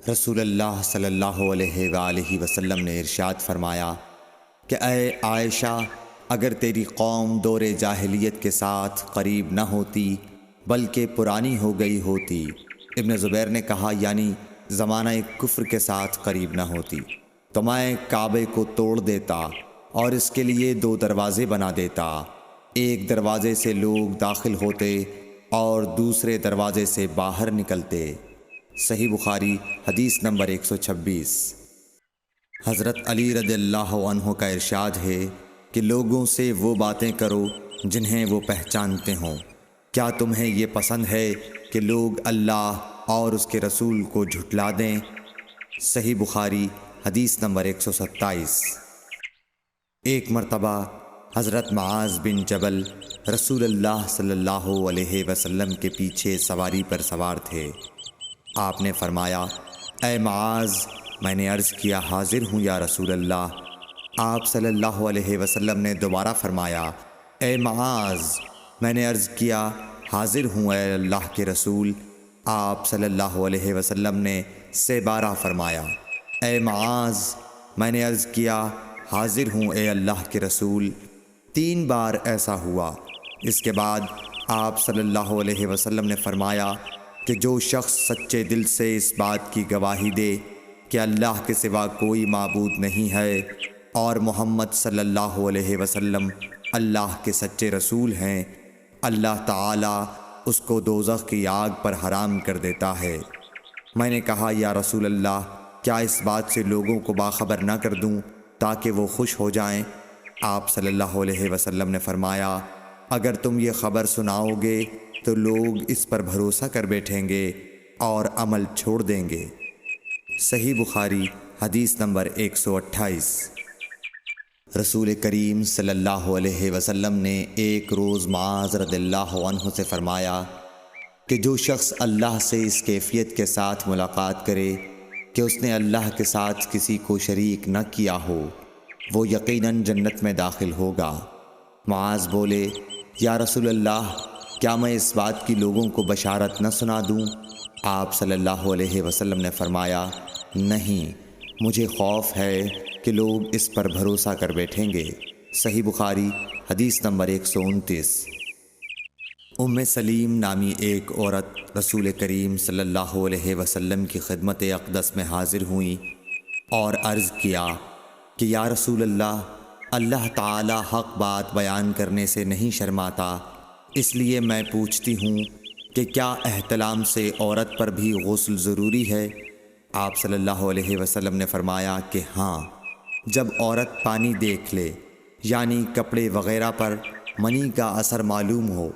رسول اللہ صلی اللہ علیہ وآلہ وسلم نے ارشاد فرمایا کہ اے عائشہ، اگر تیری قوم دور جاہلیت کے ساتھ قریب نہ ہوتی بلکہ پرانی ہو گئی ہوتی۔ ابن زبیر نے کہا یعنی زمانہ کفر کے ساتھ قریب نہ ہوتی تو میں کعبے کو توڑ دیتا اور اس کے لیے 2 دروازے بنا دیتا، ایک دروازے سے لوگ داخل ہوتے اور دوسرے دروازے سے باہر نکلتے۔ صحیح بخاری حدیث نمبر 126۔ حضرت علی رضی اللہ عنہ کا ارشاد ہے کہ لوگوں سے وہ باتیں کرو جنہیں وہ پہچانتے ہوں۔ کیا تمہیں یہ پسند ہے کہ لوگ اللہ اور اس کے رسول کو جھٹلا دیں؟ صحیح بخاری حدیث نمبر 127۔ ایک مرتبہ حضرت معاذ بن جبل رسول اللہ صلی اللہ علیہ وسلم کے پیچھے سواری پر سوار تھے۔ آپ نے فرمایا، اے معاذ، میں نے عرض کیا حاضر ہوں یا رسول اللہ۔ آپ صلی اللہ علیہ وسلم نے دوبارہ فرمایا، اے معاذ، میں نے عرض کیا حاضر ہوں اے اللہ کے رسول۔ آپ صلی اللہ علیہ وسلم نے 12 فرمایا، اے معاذ، میں نے عرض کیا حاضر ہوں اے اللہ کے رسول۔ 3 بار ایسا ہوا۔ اس کے بعد آپ صلی اللہ علیہ وسلم نے فرمایا کہ جو شخص سچے دل سے اس بات کی گواہی دے کہ اللہ کے سوا کوئی معبود نہیں ہے اور محمد صلی اللہ علیہ وسلم اللہ کے سچے رسول ہیں، اللہ تعالیٰ اس کو دوزخ کی آگ پر حرام کر دیتا ہے۔ میں نے کہا یا رسول اللہ، کیا اس بات سے لوگوں کو باخبر نہ کر دوں تاکہ وہ خوش ہو جائیں؟ آپ صلی اللہ علیہ وسلم نے فرمایا، اگر تم یہ خبر سناؤ گے تو لوگ اس پر بھروسہ کر بیٹھیں گے اور عمل چھوڑ دیں گے۔ صحیح بخاری حدیث نمبر 128۔ رسول کریم صلی اللہ علیہ وسلم نے ایک روز معاذ رضی اللہ عنہ سے فرمایا کہ جو شخص اللہ سے اس کیفیت کے ساتھ ملاقات کرے کہ اس نے اللہ کے ساتھ کسی کو شریک نہ کیا ہو، وہ یقیناً جنت میں داخل ہوگا۔ معاذ بولے، یا رسول اللہ، کیا میں اس بات کی لوگوں کو بشارت نہ سنا دوں؟ آپ صلی اللہ علیہ وسلم نے فرمایا، نہیں، مجھے خوف ہے کہ لوگ اس پر بھروسہ کر بیٹھیں گے۔ صحیح بخاری حدیث نمبر 129۔ ام سلیم نامی ایک عورت رسول کریم صلی اللہ علیہ وسلم کی خدمت اقدس میں حاضر ہوئیں اور عرض کیا کہ یا رسول اللہ، اللہ تعالی حق بات بیان کرنے سے نہیں شرماتا، اس لیے میں پوچھتی ہوں کہ کیا احتلام سے عورت پر بھی غسل ضروری ہے؟ آپ صلی اللہ علیہ وسلم نے فرمایا کہ ہاں، جب عورت پانی دیکھ لے یعنی کپڑے وغیرہ پر منی کا اثر معلوم ہو۔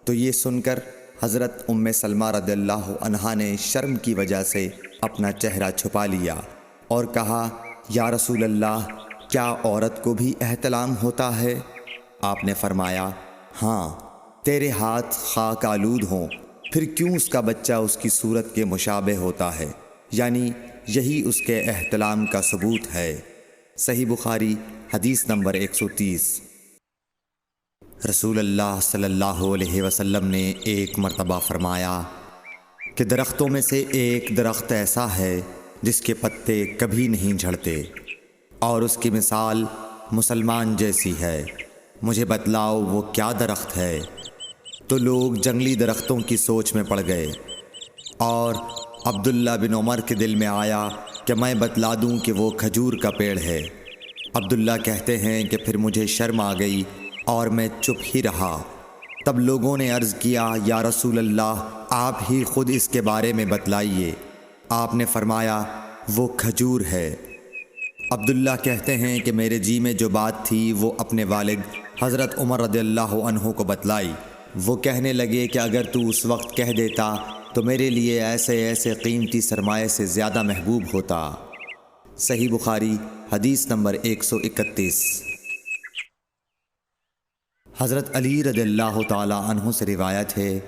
تو یہ سن کر حضرت ام سلمہ رضی اللہ عنہا نے شرم کی وجہ سے اپنا چہرہ چھپا لیا اور کہا، یا رسول اللہ، کیا عورت کو بھی احتلام ہوتا ہے؟ آپ نے فرمایا، ہاں، تیرے ہاتھ خاک آلود ہوں، پھر کیوں اس کا بچہ اس کی صورت کے مشابہ ہوتا ہے، یعنی یہی اس کے احتلام کا ثبوت ہے۔ صحیح بخاری حدیث نمبر 130۔ رسول اللہ صلی اللہ علیہ وسلم نے ایک مرتبہ فرمایا کہ درختوں میں سے ایک درخت ایسا ہے جس کے پتے کبھی نہیں جھڑتے اور اس کی مثال مسلمان جیسی ہے، مجھے بتلاؤ وہ کیا درخت ہے؟ تو لوگ جنگلی درختوں کی سوچ میں پڑ گئے اور عبداللہ بن عمر کے دل میں آیا کہ میں بتلا دوں کہ وہ کھجور کا پیڑ ہے۔ عبداللہ کہتے ہیں کہ پھر مجھے شرم آ گئی اور میں چپ ہی رہا۔ تب لوگوں نے عرض کیا، یا رسول اللہ، آپ ہی خود اس کے بارے میں بتلائیے۔ آپ نے فرمایا، وہ کھجور ہے۔ عبداللہ کہتے ہیں کہ میرے جی میں جو بات تھی وہ اپنے والد حضرت عمر رضی اللہ عنہ کو بتلائی۔ وہ کہنے لگے کہ اگر تو اس وقت کہہ دیتا تو میرے لیے ایسے ایسے قیمتی سرمایے سے زیادہ محبوب ہوتا۔ صحیح بخاری حدیث نمبر 131۔ حضرت علی رضی اللہ تعالی عنہ سے روایت ہے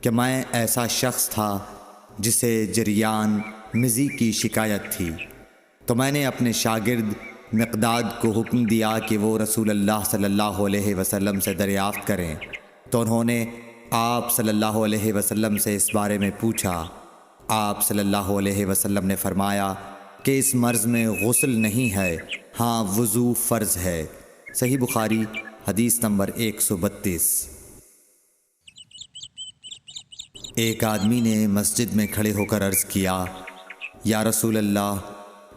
کہ میں ایسا شخص تھا جسے جریان مزی کی شکایت تھی، تو میں نے اپنے شاگرد مقداد کو حکم دیا کہ وہ رسول اللہ صلی اللہ علیہ وسلم سے دریافت کریں، تو انہوں نے آپ صلی اللہ علیہ وسلم سے اس بارے میں پوچھا۔ آپ صلی اللہ علیہ وسلم نے فرمایا کہ اس مرض میں غسل نہیں ہے، ہاں وضو فرض ہے۔ صحیح بخاری حدیث نمبر 132۔ ایک آدمی نے مسجد میں کھڑے ہو کر عرض کیا، یا رسول اللہ،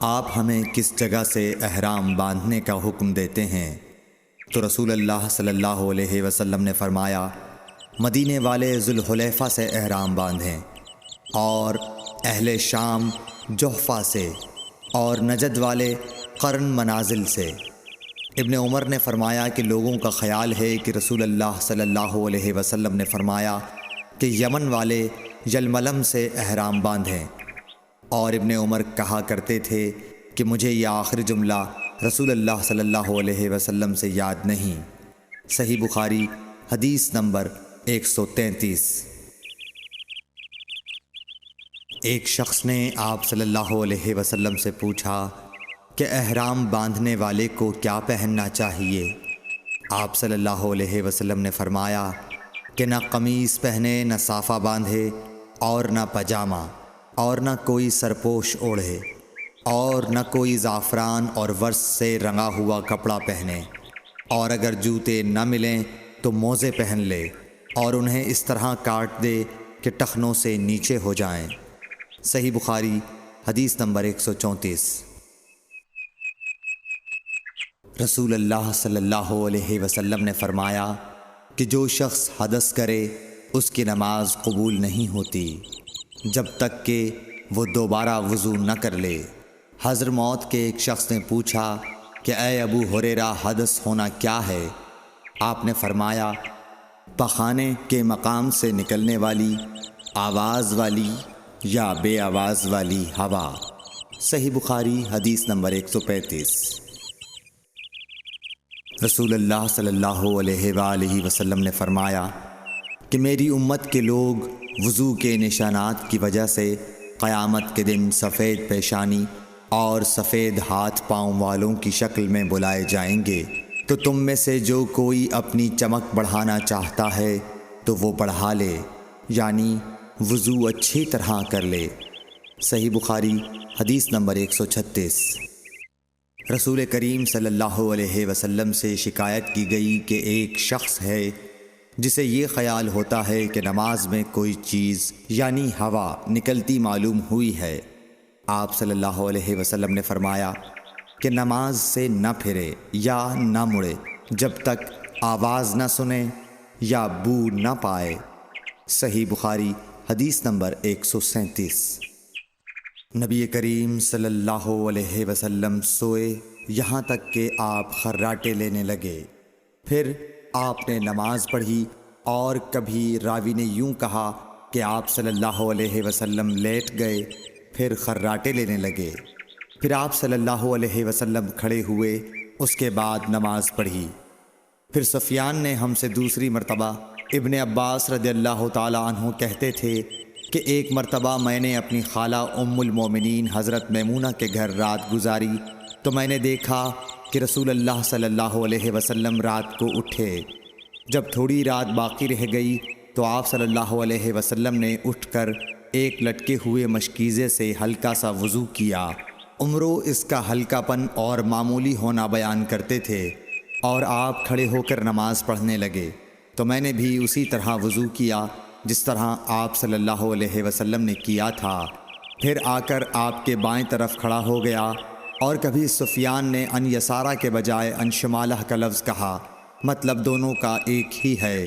آپ ہمیں کس جگہ سے احرام باندھنے کا حکم دیتے ہیں؟ تو رسول اللہ صلی اللہ علیہ وسلم نے فرمایا، مدینے والے ذوالحلیفہ سے احرام باندھیں، اور اہل شام جحفہ سے، اور نجد والے قرن منازل سے۔ ابن عمر نے فرمایا کہ لوگوں کا خیال ہے کہ رسول اللہ صلی اللہ علیہ وسلم نے فرمایا کہ یمن والے یلملم سے احرام باندھیں، اور ابن عمر کہا کرتے تھے کہ مجھے یہ آخری جملہ رسول اللہ صلی اللہ علیہ وسلم سے یاد نہیں۔ صحیح بخاری حدیث نمبر 133۔ ایک شخص نے آپ صلی اللہ علیہ وسلم سے پوچھا کہ احرام باندھنے والے کو کیا پہننا چاہیے؟ آپ صلی اللہ علیہ وسلم نے فرمایا کہ نہ قمیص پہنے، نہ صافہ باندھے، اور نہ پاجامہ، اور نہ کوئی سرپوش اوڑھے، اور نہ کوئی زعفران اور ورس سے رنگا ہوا کپڑا پہنے، اور اگر جوتے نہ ملیں تو موزے پہن لے، اور انہیں اس طرح کاٹ دے کہ ٹخنوں سے نیچے ہو جائیں۔ صحیح بخاری حدیث نمبر 134۔ رسول اللہ صلی اللہ علیہ وسلم نے فرمایا کہ جو شخص حدث کرے اس کی نماز قبول نہیں ہوتی جب تک کہ وہ دوبارہ وضو نہ کر لے۔ حضرموت کے ایک شخص نے پوچھا کہ اے ابو ہریرہ، حدث ہونا کیا ہے؟ آپ نے فرمایا، پخانے کے مقام سے نکلنے والی آواز والی یا بے آواز والی ہوا۔ صحیح بخاری حدیث نمبر 135۔ رسول اللہ صلی اللہ علیہ وآلہ وسلم نے فرمایا کہ میری امت کے لوگ وضو کے نشانات کی وجہ سے قیامت کے دن سفید پیشانی اور سفید ہاتھ پاؤں والوں کی شکل میں بلائے جائیں گے، تو تم میں سے جو کوئی اپنی چمک بڑھانا چاہتا ہے تو وہ بڑھا لے، یعنی وضو اچھی طرح کر لے۔ صحیح بخاری حدیث نمبر 136۔ رسول کریم صلی اللہ علیہ وسلم سے شکایت کی گئی کہ ایک شخص ہے جسے یہ خیال ہوتا ہے کہ نماز میں کوئی چیز یعنی ہوا نکلتی معلوم ہوئی ہے۔ آپ صلی اللہ علیہ وسلم نے فرمایا کہ نماز سے نہ پھرے یا نہ مڑے جب تک آواز نہ سنے یا بو نہ پائے۔ صحیح بخاری حدیث نمبر 137۔ نبی کریم صلی اللہ علیہ وسلم سوئے یہاں تک کہ آپ خراٹے لینے لگے، پھر آپ نے نماز پڑھی، اور کبھی راوی نے یوں کہا کہ آپ صلی اللہ علیہ وسلم لیٹ گئے، پھر خراٹے لینے لگے، پھر آپ صلی اللہ علیہ وسلم کھڑے ہوئے، اس کے بعد نماز پڑھی۔ پھر سفیان نے ہم سے دوسری مرتبہ، ابن عباس رضی اللہ تعالی عنہ کہتے تھے کہ ایک مرتبہ میں نے اپنی خالہ ام المومنین حضرت میمونہ کے گھر رات گزاری تو میں نے دیکھا کہ رسول اللہ صلی اللہ علیہ وسلم رات کو اٹھے۔ جب تھوڑی رات باقی رہ گئی تو آپ صلی اللہ علیہ وسلم نے اٹھ کر ایک لٹکے ہوئے مشکیزے سے ہلکا سا وضو کیا۔ عمرو اس کا ہلکا پن اور معمولی ہونا بیان کرتے تھے، اور آپ کھڑے ہو کر نماز پڑھنے لگے تو میں نے بھی اسی طرح وضو کیا جس طرح آپ صلی اللہ علیہ وسلم نے کیا تھا، پھر آ کر آپ کے بائیں طرف کھڑا ہو گیا۔ اور کبھی سفیان نے ان یسارہ کے بجائے ان شمالہ کا لفظ کہا، مطلب دونوں کا ایک ہی ہے۔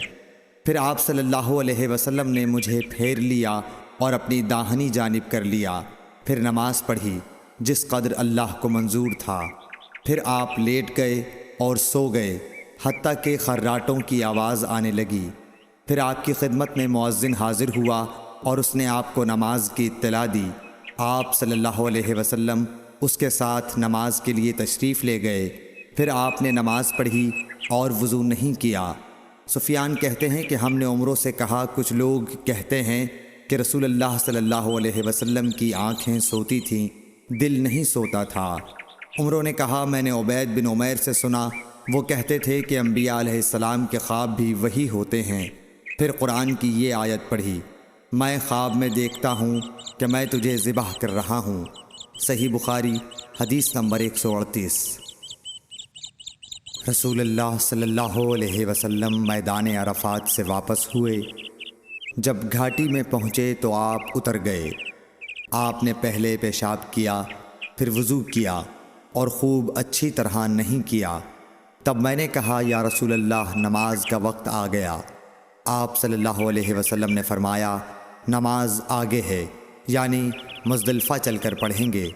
پھر آپ صلی اللہ علیہ وسلم نے مجھے پھیر لیا اور اپنی داہنی جانب کر لیا، پھر نماز پڑھی جس قدر اللہ کو منظور تھا، پھر آپ لیٹ گئے اور سو گئے حتیٰ کہ خراٹوں کی آواز آنے لگی۔ پھر آپ کی خدمت میں مؤذن حاضر ہوا اور اس نے آپ کو نماز کی اطلاع دی۔ آپ صلی اللہ علیہ وسلم اس کے ساتھ نماز کے لیے تشریف لے گئے، پھر آپ نے نماز پڑھی اور وضو نہیں کیا۔ سفیان کہتے ہیں کہ ہم نے عمروں سے کہا، کچھ لوگ کہتے ہیں کہ رسول اللہ صلی اللہ علیہ وسلم کی آنکھیں سوتی تھیں، دل نہیں سوتا تھا۔ عمروں نے کہا، میں نے عبید بن عمیر سے سنا، وہ کہتے تھے کہ انبیاء علیہ السلام کے خواب بھی وہی ہوتے ہیں۔ پھر قرآن کی یہ آیت پڑھی، میں خواب میں دیکھتا ہوں کہ میں تجھے ذبح کر رہا ہوں۔ صحیح بخاری حدیث نمبر 138۔ رسول اللہ صلی اللہ علیہ وسلم میدان عرفات سے واپس ہوئے۔ جب گھاٹی میں پہنچے تو آپ اتر گئے۔ آپ نے پہلے پیشاب کیا، پھر وضو کیا اور خوب اچھی طرح نہیں کیا۔ تب میں نے کہا یا رسول اللہ، نماز کا وقت آ گیا۔ آپ صلی اللہ علیہ وسلم نے فرمایا نماز آگے ہے، یعنی مزدلفہ چل کر پڑھیں گے۔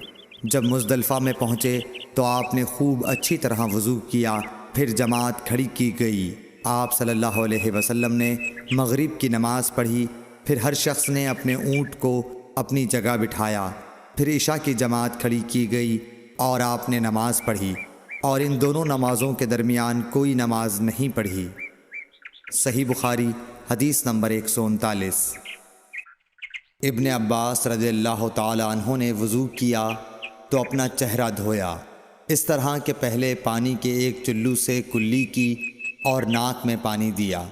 جب مزدلفہ میں پہنچے تو آپ نے خوب اچھی طرح وضو کیا، پھر جماعت کھڑی کی گئی۔ آپ صلی اللہ علیہ وسلم نے مغرب کی نماز پڑھی، پھر ہر شخص نے اپنے اونٹ کو اپنی جگہ بٹھایا، پھر عشاء کی جماعت کھڑی کی گئی اور آپ نے نماز پڑھی، اور ان دونوں نمازوں کے درمیان کوئی نماز نہیں پڑھی۔ صحیح بخاری حدیث نمبر 139۔ ابن عباس رضی اللہ تعالی عنہ نے وضو کیا تو اپنا چہرہ دھویا، اس طرح کہ پہلے پانی کے ایک چلو سے کلی کی اور ناک میں پانی دیا،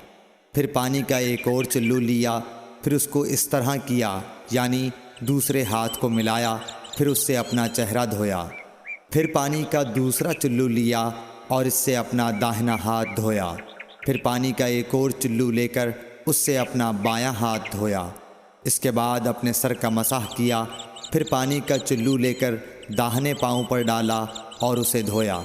پھر پانی کا ایک اور چلو لیا، پھر اس کو اس طرح کیا، یعنی دوسرے ہاتھ کو ملایا، پھر اس سے اپنا چہرہ دھویا، پھر پانی کا دوسرا چلو لیا اور اس سے اپنا داہنا ہاتھ دھویا، پھر پانی کا ایک اور چلو لے کر اس سے اپنا بایاں ہاتھ دھویا، اس کے بعد اپنے سر کا مسح کیا، پھر پانی کا چلو لے کر داہنے پاؤں پر ڈالا اور اسے دھویا،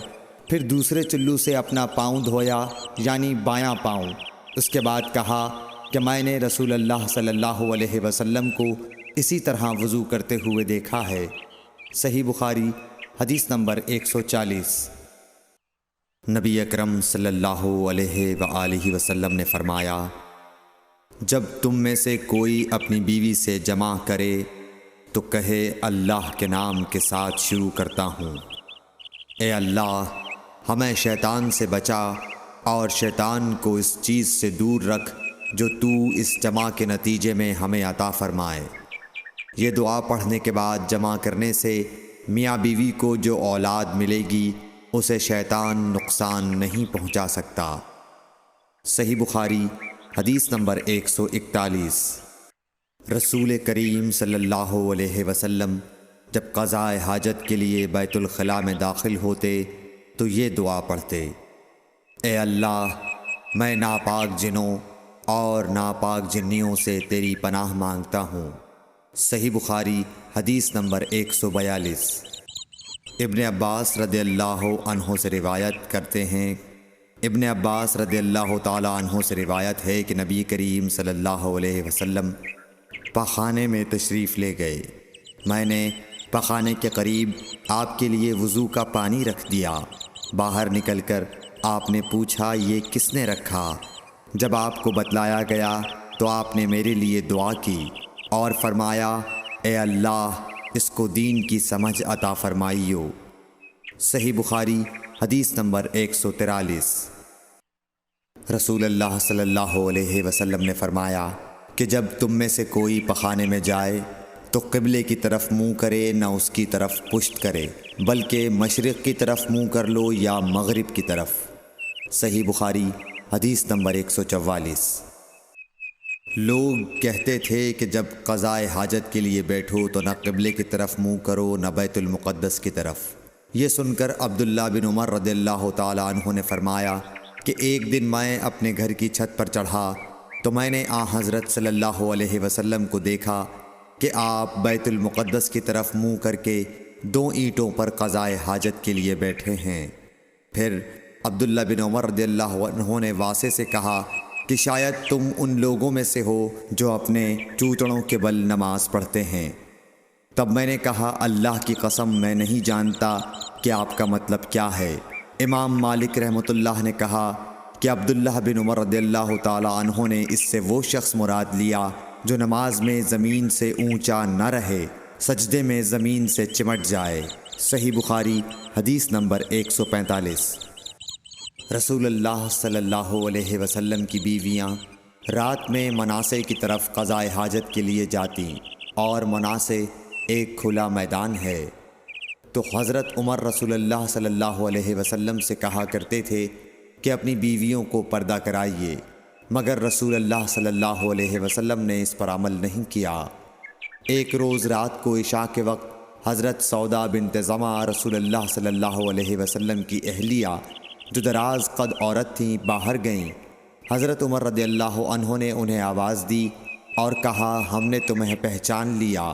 پھر دوسرے چلو سے اپنا پاؤں دھویا، یعنی بایاں پاؤں۔ اس کے بعد کہا کہ میں نے رسول اللہ صلی اللہ علیہ وسلم کو اسی طرح وضو کرتے ہوئے دیکھا ہے۔ صحیح بخاری حدیث نمبر 140۔ نبی اکرم صلی اللہ علیہ وآلہ وسلم نے فرمایا، جب تم میں سے کوئی اپنی بیوی سے جمع کرے تو کہے اللہ کے نام کے ساتھ شروع کرتا ہوں، اے اللہ ہمیں شیطان سے بچا اور شیطان کو اس چیز سے دور رکھ جو تو اس جمع کے نتیجے میں ہمیں عطا فرمائے۔ یہ دعا پڑھنے کے بعد جمع کرنے سے میاں بیوی کو جو اولاد ملے گی اسے شیطان نقصان نہیں پہنچا سکتا۔ صحیح بخاری حدیث نمبر 141۔ رسول کریم صلی اللہ علیہ وسلم جب قضاء حاجت کے لیے بیت الخلاء میں داخل ہوتے تو یہ دعا پڑھتے، اے اللہ میں ناپاک جنوں اور ناپاک جنیوں سے تیری پناہ مانگتا ہوں۔ صحیح بخاری حدیث نمبر 142۔ ابن عباس رضی اللہ عنہ سے روایت کرتے ہیں، ابن عباس رضی اللہ تعالی عنہ سے روایت ہے کہ نبی کریم صلی اللہ علیہ وسلم پاخانے میں تشریف لے گئے۔ میں نے پاخانے کے قریب آپ کے لیے وضو کا پانی رکھ دیا۔ باہر نکل کر آپ نے پوچھا یہ کس نے رکھا؟ جب آپ کو بتلایا گیا تو آپ نے میرے لیے دعا کی اور فرمایا، اے اللہ اس کو دین کی سمجھ عطا فرمائیو۔ صحیح بخاری حدیث نمبر 143۔ رسول اللہ صلی اللہ علیہ وسلم نے فرمایا کہ جب تم میں سے کوئی پخانے میں جائے تو قبلے کی طرف منہ کرے نہ اس کی طرف پشت کرے، بلکہ مشرق کی طرف منہ کر لو یا مغرب کی طرف۔ صحیح بخاری حدیث نمبر 144۔ لوگ کہتے تھے کہ جب قضاء حاجت کے لیے بیٹھو تو نہ قبلے کی طرف منہ کرو نہ بیت المقدس کی طرف۔ یہ سن کر عبداللہ بن عمر رضی اللہ تعالی عنہ نے فرمایا کہ ایک دن میں اپنے گھر کی چھت پر چڑھا تو میں نے حضرت صلی اللہ علیہ وسلم کو دیکھا کہ آپ بیت المقدس کی طرف منہ کر کے 2 اینٹوں پر قضاء حاجت کے لیے بیٹھے ہیں۔ پھر عبداللہ بن عمر رضی اللہ عنہ نے واسع سے کہا کہ شاید تم ان لوگوں میں سے ہو جو اپنے چوچڑوں کے بل نماز پڑھتے ہیں۔ تب میں نے کہا اللہ کی قسم میں نہیں جانتا کہ آپ کا مطلب کیا ہے۔ امام مالک رحمۃ اللہ نے کہا کہ عبداللہ بن عمر رضی اللہ تعالی عنہ نے اس سے وہ شخص مراد لیا جو نماز میں زمین سے اونچا نہ رہے، سجدے میں زمین سے چمٹ جائے۔ صحیح بخاری حدیث نمبر 145۔ رسول اللہ صلی اللہ علیہ وسلم کی بیویاں رات میں مناسے کی طرف قضاء حاجت کے لیے جاتیں، اور مناسے ایک کھلا میدان ہے۔ تو حضرت عمر رسول اللہ صلی اللہ علیہ وسلم سے کہا کرتے تھے کہ اپنی بیویوں کو پردہ کرائیے۔ مگر رسول اللہ صلی اللہ علیہ وسلم نے اس پر عمل نہیں کیا۔ ایک روز رات کو عشاء کے وقت حضرت سودا بنت زمع رسول اللہ صلی اللہ علیہ وسلم کی اہلیہ جو دراز قد عورت تھیں باہر گئیں۔ حضرت عمر رضی اللہ عنہ نے انہیں آواز دی اور کہا ہم نے تمہیں پہچان لیا،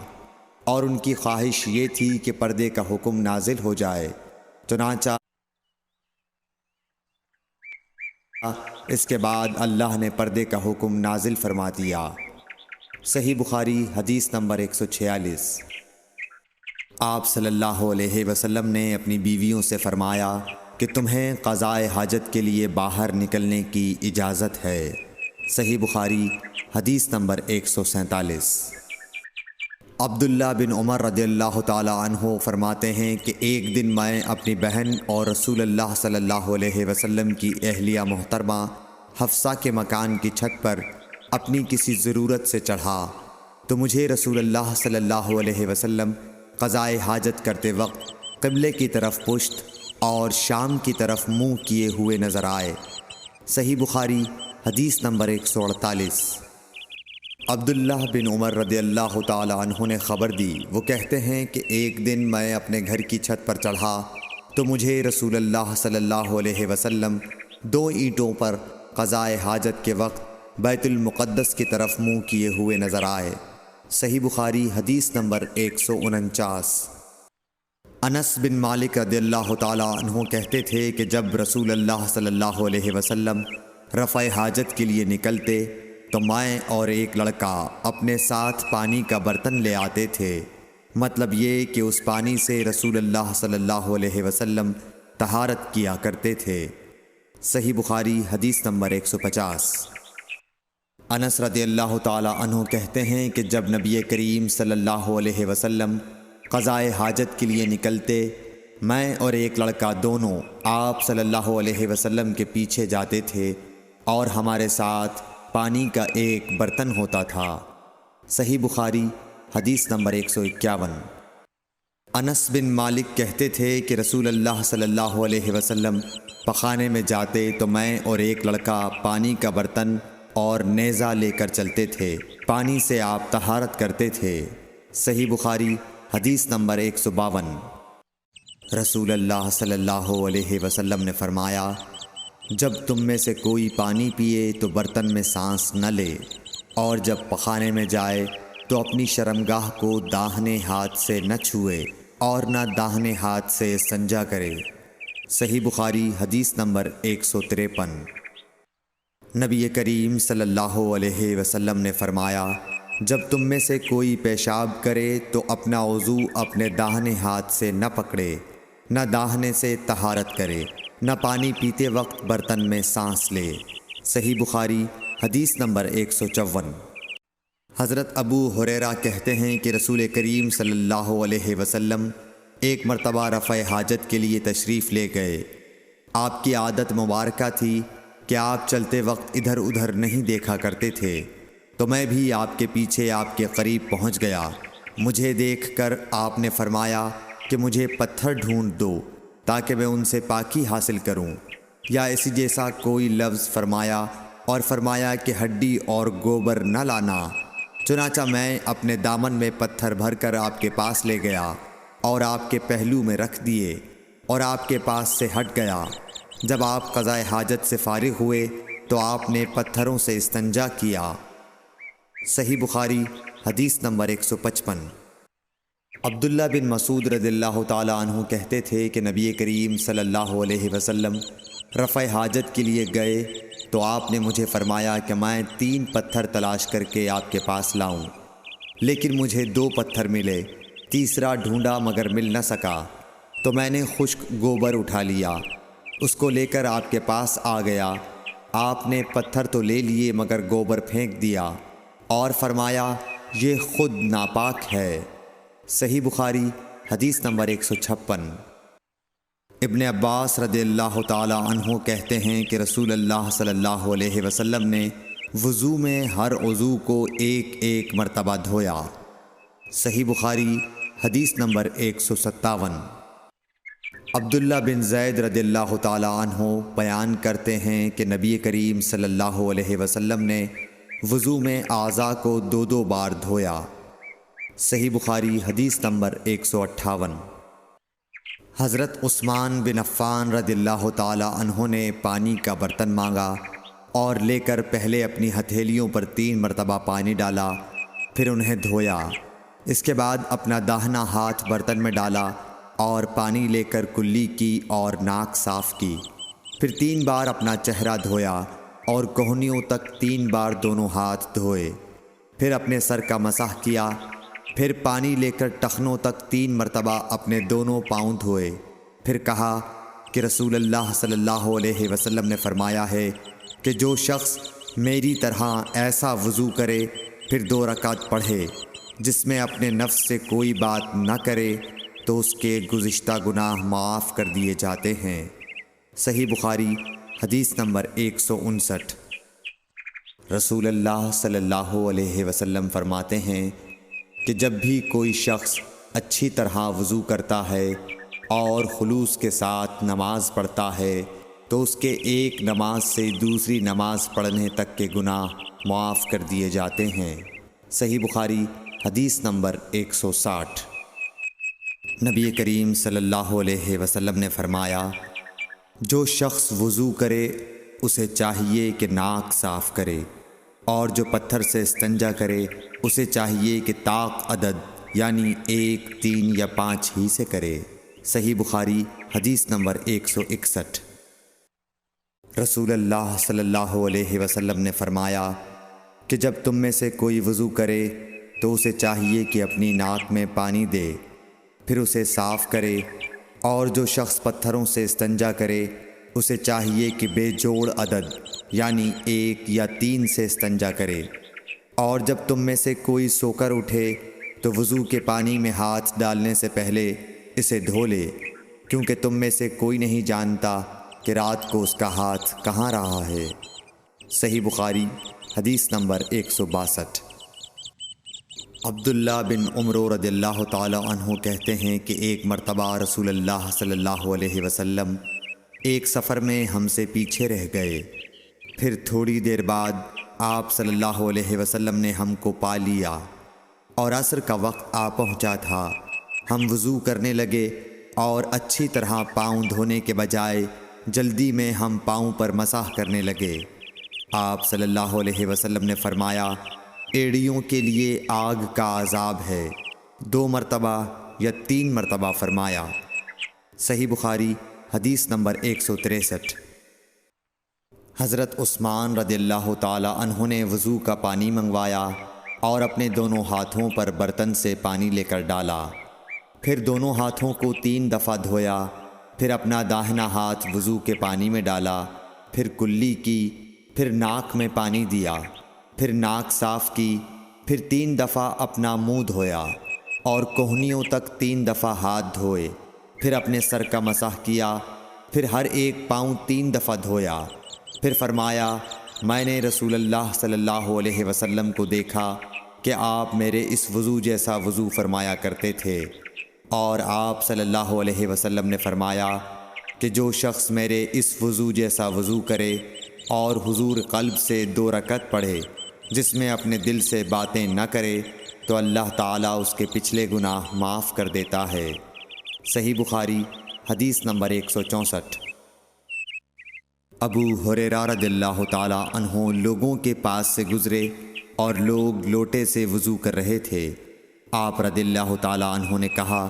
اور ان کی خواہش یہ تھی کہ پردے کا حکم نازل ہو جائے۔ چنانچہ اس کے بعد اللہ نے پردے کا حکم نازل فرما دیا۔ صحیح بخاری حدیث نمبر 146۔ آپ صلی اللہ علیہ وسلم نے اپنی بیویوں سے فرمایا کہ تمہیں قضائے حاجت کے لیے باہر نکلنے کی اجازت ہے۔ صحیح بخاری حدیث نمبر 147۔ عبداللہ بن عمر رضی اللہ تعالی عنہ فرماتے ہیں کہ ایک دن میں اپنی بہن اور رسول اللہ صلی اللہ علیہ وسلم کی اہلیہ محترمہ حفصہ کے مکان کی چھت پر اپنی کسی ضرورت سے چڑھا تو مجھے رسول اللہ صلی اللہ علیہ وسلم قضائے حاجت کرتے وقت قبلے کی طرف پشت اور شام کی طرف منہ کیے ہوئے نظر آئے۔ صحیح بخاری حدیث نمبر 148۔ عبداللہ بن عمر رضی اللہ تعالی عنہ نے خبر دی، وہ کہتے ہیں کہ ایک دن میں اپنے گھر کی چھت پر چڑھا تو مجھے رسول اللہ صلی اللہ علیہ وسلم 2 اینٹوں پر قضائے حاجت کے وقت بیت المقدس کی طرف منہ کیے ہوئے نظر آئے۔ صحیح بخاری حدیث نمبر 149۔ انس بن مالک رضی اللہ تعالی عنہ کہتے تھے کہ جب رسول اللہ صلی اللہ علیہ وسلم رفع حاجت کے لیے نکلتے تو میں اور ایک لڑکا اپنے ساتھ پانی کا برتن لے آتے تھے، مطلب یہ کہ اس پانی سے رسول اللہ صلی اللہ علیہ وسلم طہارت کیا کرتے تھے۔ صحیح بخاری حدیث نمبر 150۔ انس رضی اللہ تعالی عنہ کہتے ہیں کہ جب نبی کریم صلی اللہ علیہ وسلم قضائے حاجت کے لیے نکلتے، میں اور ایک لڑکا دونوں آپ صلی اللہ علیہ وسلم کے پیچھے جاتے تھے اور ہمارے ساتھ پانی کا ایک برتن ہوتا تھا۔ صحیح بخاری حدیث نمبر 151۔ انس بن مالک کہتے تھے کہ رسول اللہ صلی اللہ علیہ وسلم پخانے میں جاتے تو میں اور ایک لڑکا پانی کا برتن اور نیزہ لے کر چلتے تھے، پانی سے آپ طہارت کرتے تھے۔ صحیح بخاری حدیث نمبر 152۔ رسول اللہ صلی اللہ علیہ وسلم نے فرمایا، جب تم میں سے کوئی پانی پیے تو برتن میں سانس نہ لے، اور جب پخانے میں جائے تو اپنی شرمگاہ کو داہنے ہاتھ سے نہ چھوئے اور نہ داہنے ہاتھ سے استنجا کرے۔ صحیح بخاری حدیث نمبر 153۔ نبی کریم صلی اللہ علیہ وسلم نے فرمایا، جب تم میں سے کوئی پیشاب کرے تو اپنا وضو اپنے داہنے ہاتھ سے نہ پکڑے، نہ داہنے سے طہارت کرے، نہ پانی پیتے وقت برتن میں سانس لے۔ صحیح بخاری حدیث نمبر 154۔ حضرت ابو ہریرہ کہتے ہیں کہ رسول کریم صلی اللہ علیہ وسلم ایک مرتبہ رفع حاجت کے لیے تشریف لے گئے۔ آپ کی عادت مبارکہ تھی کہ آپ چلتے وقت ادھر ادھر نہیں دیکھا کرتے تھے، تو میں بھی آپ کے پیچھے آپ کے قریب پہنچ گیا۔ مجھے دیکھ کر آپ نے فرمایا کہ مجھے پتھر ڈھونڈ دو تاکہ میں ان سے پاکی حاصل کروں، یا اسی جیسا کوئی لفظ فرمایا، اور فرمایا کہ ہڈی اور گوبر نہ لانا۔ چنانچہ میں اپنے دامن میں پتھر بھر کر آپ کے پاس لے گیا اور آپ کے پہلو میں رکھ دیے اور آپ کے پاس سے ہٹ گیا۔ جب آپ قضائے حاجت سے فارغ ہوئے تو آپ نے پتھروں سے استنجا کیا۔ صحیح بخاری حدیث نمبر 155۔ عبداللہ بن مسعود رضی اللہ تعالی عنہ کہتے تھے کہ نبی کریم صلی اللہ علیہ وسلم رفع حاجت کے لیے گئے تو آپ نے مجھے فرمایا کہ میں 3 پتھر تلاش کر کے آپ کے پاس لاؤں، لیکن مجھے 2 پتھر ملے، تیسرا ڈھونڈا مگر مل نہ سکا، تو میں نے خشک گوبر اٹھا لیا، اس کو لے کر آپ کے پاس آ گیا۔ آپ نے پتھر تو لے لیے مگر گوبر پھینک دیا اور فرمایا یہ خود ناپاک ہے۔ صحیح بخاری حدیث نمبر 156۔ ابن عباس رضی اللہ تعالی عنہ کہتے ہیں کہ رسول اللہ صلی اللہ علیہ وسلم نے وضو میں ہر عضو کو ایک ایک مرتبہ دھویا۔ صحیح بخاری حدیث نمبر 157۔ عبداللہ بن زید رضی اللہ تعالی عنہ بیان کرتے ہیں کہ نبی کریم صلی اللہ علیہ وسلم نے وضو میں اعضاء کو دو دو بار دھویا۔ صحیح بخاری حدیث نمبر 158۔ حضرت عثمان بن عفان رضی اللہ تعالی عنہ نے پانی کا برتن مانگا اور لے کر پہلے اپنی ہتھیلیوں پر 3 مرتبہ پانی ڈالا، پھر انہیں دھویا۔ اس کے بعد اپنا داہنا ہاتھ برتن میں ڈالا اور پانی لے کر کلی کی اور ناک صاف کی، پھر 3 بار اپنا چہرہ دھویا اور کوہنیوں تک 3 بار دونوں ہاتھ دھوئے، پھر اپنے سر کا مسح کیا، پھر پانی لے کر ٹخنوں تک 3 مرتبہ اپنے دونوں پاؤں دھوئے، پھر کہا کہ رسول اللہ صلی اللہ علیہ وسلم نے فرمایا ہے کہ جو شخص میری طرح ایسا وضو کرے پھر 2 رکعت پڑھے جس میں اپنے نفس سے کوئی بات نہ کرے تو اس کے گزشتہ گناہ معاف کر دیے جاتے ہیں۔ صحیح بخاری حدیث نمبر 159۔ رسول اللہ صلی اللہ علیہ وسلم فرماتے ہیں کہ جب بھی کوئی شخص اچھی طرح وضو کرتا ہے اور خلوص کے ساتھ نماز پڑھتا ہے تو اس کے ایک نماز سے دوسری نماز پڑھنے تک کے گناہ معاف کر دیے جاتے ہیں۔ صحیح بخاری حدیث نمبر 160۔ نبی کریم صلی اللہ علیہ وسلم نے فرمایا، جو شخص وضو کرے اسے چاہیے کہ ناک صاف کرے، اور جو پتھر سے استنجا کرے اسے چاہیے کہ طاق عدد یعنی 1، 3 یا 5 ہی سے کرے۔ صحیح بخاری حدیث نمبر 161۔ رسول اللہ صلی اللہ علیہ وسلم نے فرمایا کہ جب تم میں سے کوئی وضو کرے تو اسے چاہیے کہ اپنی ناک میں پانی دے، پھر اسے صاف کرے، اور جو شخص پتھروں سے استنجا کرے اسے چاہیے کہ بے جوڑ عدد یعنی 1 یا 3 سے استنجا کرے، اور جب تم میں سے کوئی سو کر اٹھے تو وضو کے پانی میں ہاتھ ڈالنے سے پہلے اسے دھو لے، کیونکہ تم میں سے کوئی نہیں جانتا کہ رات کو اس کا ہاتھ کہاں رہا ہے۔ صحیح بخاری حدیث نمبر 162۔ عبداللہ بن عمر رضی اللہ تعالی عنہ کہتے ہیں کہ ایک مرتبہ رسول اللہ صلی اللہ علیہ وسلم ایک سفر میں ہم سے پیچھے رہ گئے، پھر تھوڑی دیر بعد آپ صلی اللہ علیہ وسلم نے ہم کو پا لیا اور عصر کا وقت آ پہنچا تھا۔ ہم وضو کرنے لگے اور اچھی طرح پاؤں دھونے کے بجائے جلدی میں ہم پاؤں پر مسح کرنے لگے۔ آپ صلی اللہ علیہ وسلم نے فرمایا، ایڑیوں کے لیے آگ کا عذاب ہے، 2 مرتبہ یا 3 مرتبہ فرمایا۔ صحیح بخاری حدیث نمبر 163۔ حضرت عثمان رضی اللہ تعالی عنہ نے وضو کا پانی منگوایا اور اپنے دونوں ہاتھوں پر برتن سے پانی لے کر ڈالا، پھر دونوں ہاتھوں کو 3 دفعہ دھویا، پھر اپنا داہنا ہاتھ وضو کے پانی میں ڈالا، پھر کلی کی، پھر ناک میں پانی دیا، پھر ناک صاف کی، پھر 3 دفعہ اپنا منہ دھویا اور کوہنیوں تک 3 دفعہ ہاتھ دھوئے، پھر اپنے سر کا مسح کیا، پھر ہر ایک پاؤں 3 دفعہ دھویا، پھر فرمایا، میں نے رسول اللہ صلی اللہ علیہ وسلم کو دیکھا کہ آپ میرے اس وضو جیسا وضو فرمایا کرتے تھے، اور آپ صلی اللہ علیہ وسلم نے فرمایا کہ جو شخص میرے اس وضو جیسا وضو کرے اور حضور قلب سے 2 رکعت پڑھے جس میں اپنے دل سے باتیں نہ کرے تو اللہ تعالیٰ اس کے پچھلے گناہ معاف کر دیتا ہے۔ صحیح بخاری حدیث نمبر 164۔ ابو ہریرہ رضی اللہ تعالیٰ عنہ لوگوں کے پاس سے گزرے اور لوگ لوٹے سے وضو کر رہے تھے۔ آپ رضی اللہ تعالیٰ عنہ نے کہا،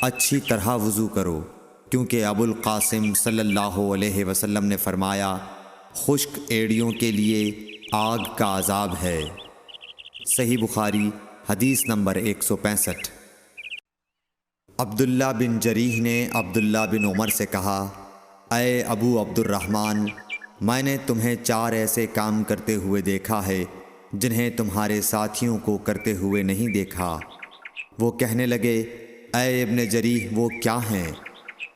اچھی طرح وضو کرو، کیونکہ ابو القاسم صلی اللہ علیہ وسلم نے فرمایا، خشک ایڑیوں کے لیے آگ کا عذاب ہے۔ صحیح بخاری حدیث نمبر 165۔ عبداللہ بن جریح نے عبداللہ بن عمر سے کہا، اے ابو عبد الرحمن، میں نے تمہیں 4 ایسے کام کرتے ہوئے دیکھا ہے جنہیں تمہارے ساتھیوں کو کرتے ہوئے نہیں دیکھا۔ وہ کہنے لگے، اے ابن جریح وہ کیا ہیں؟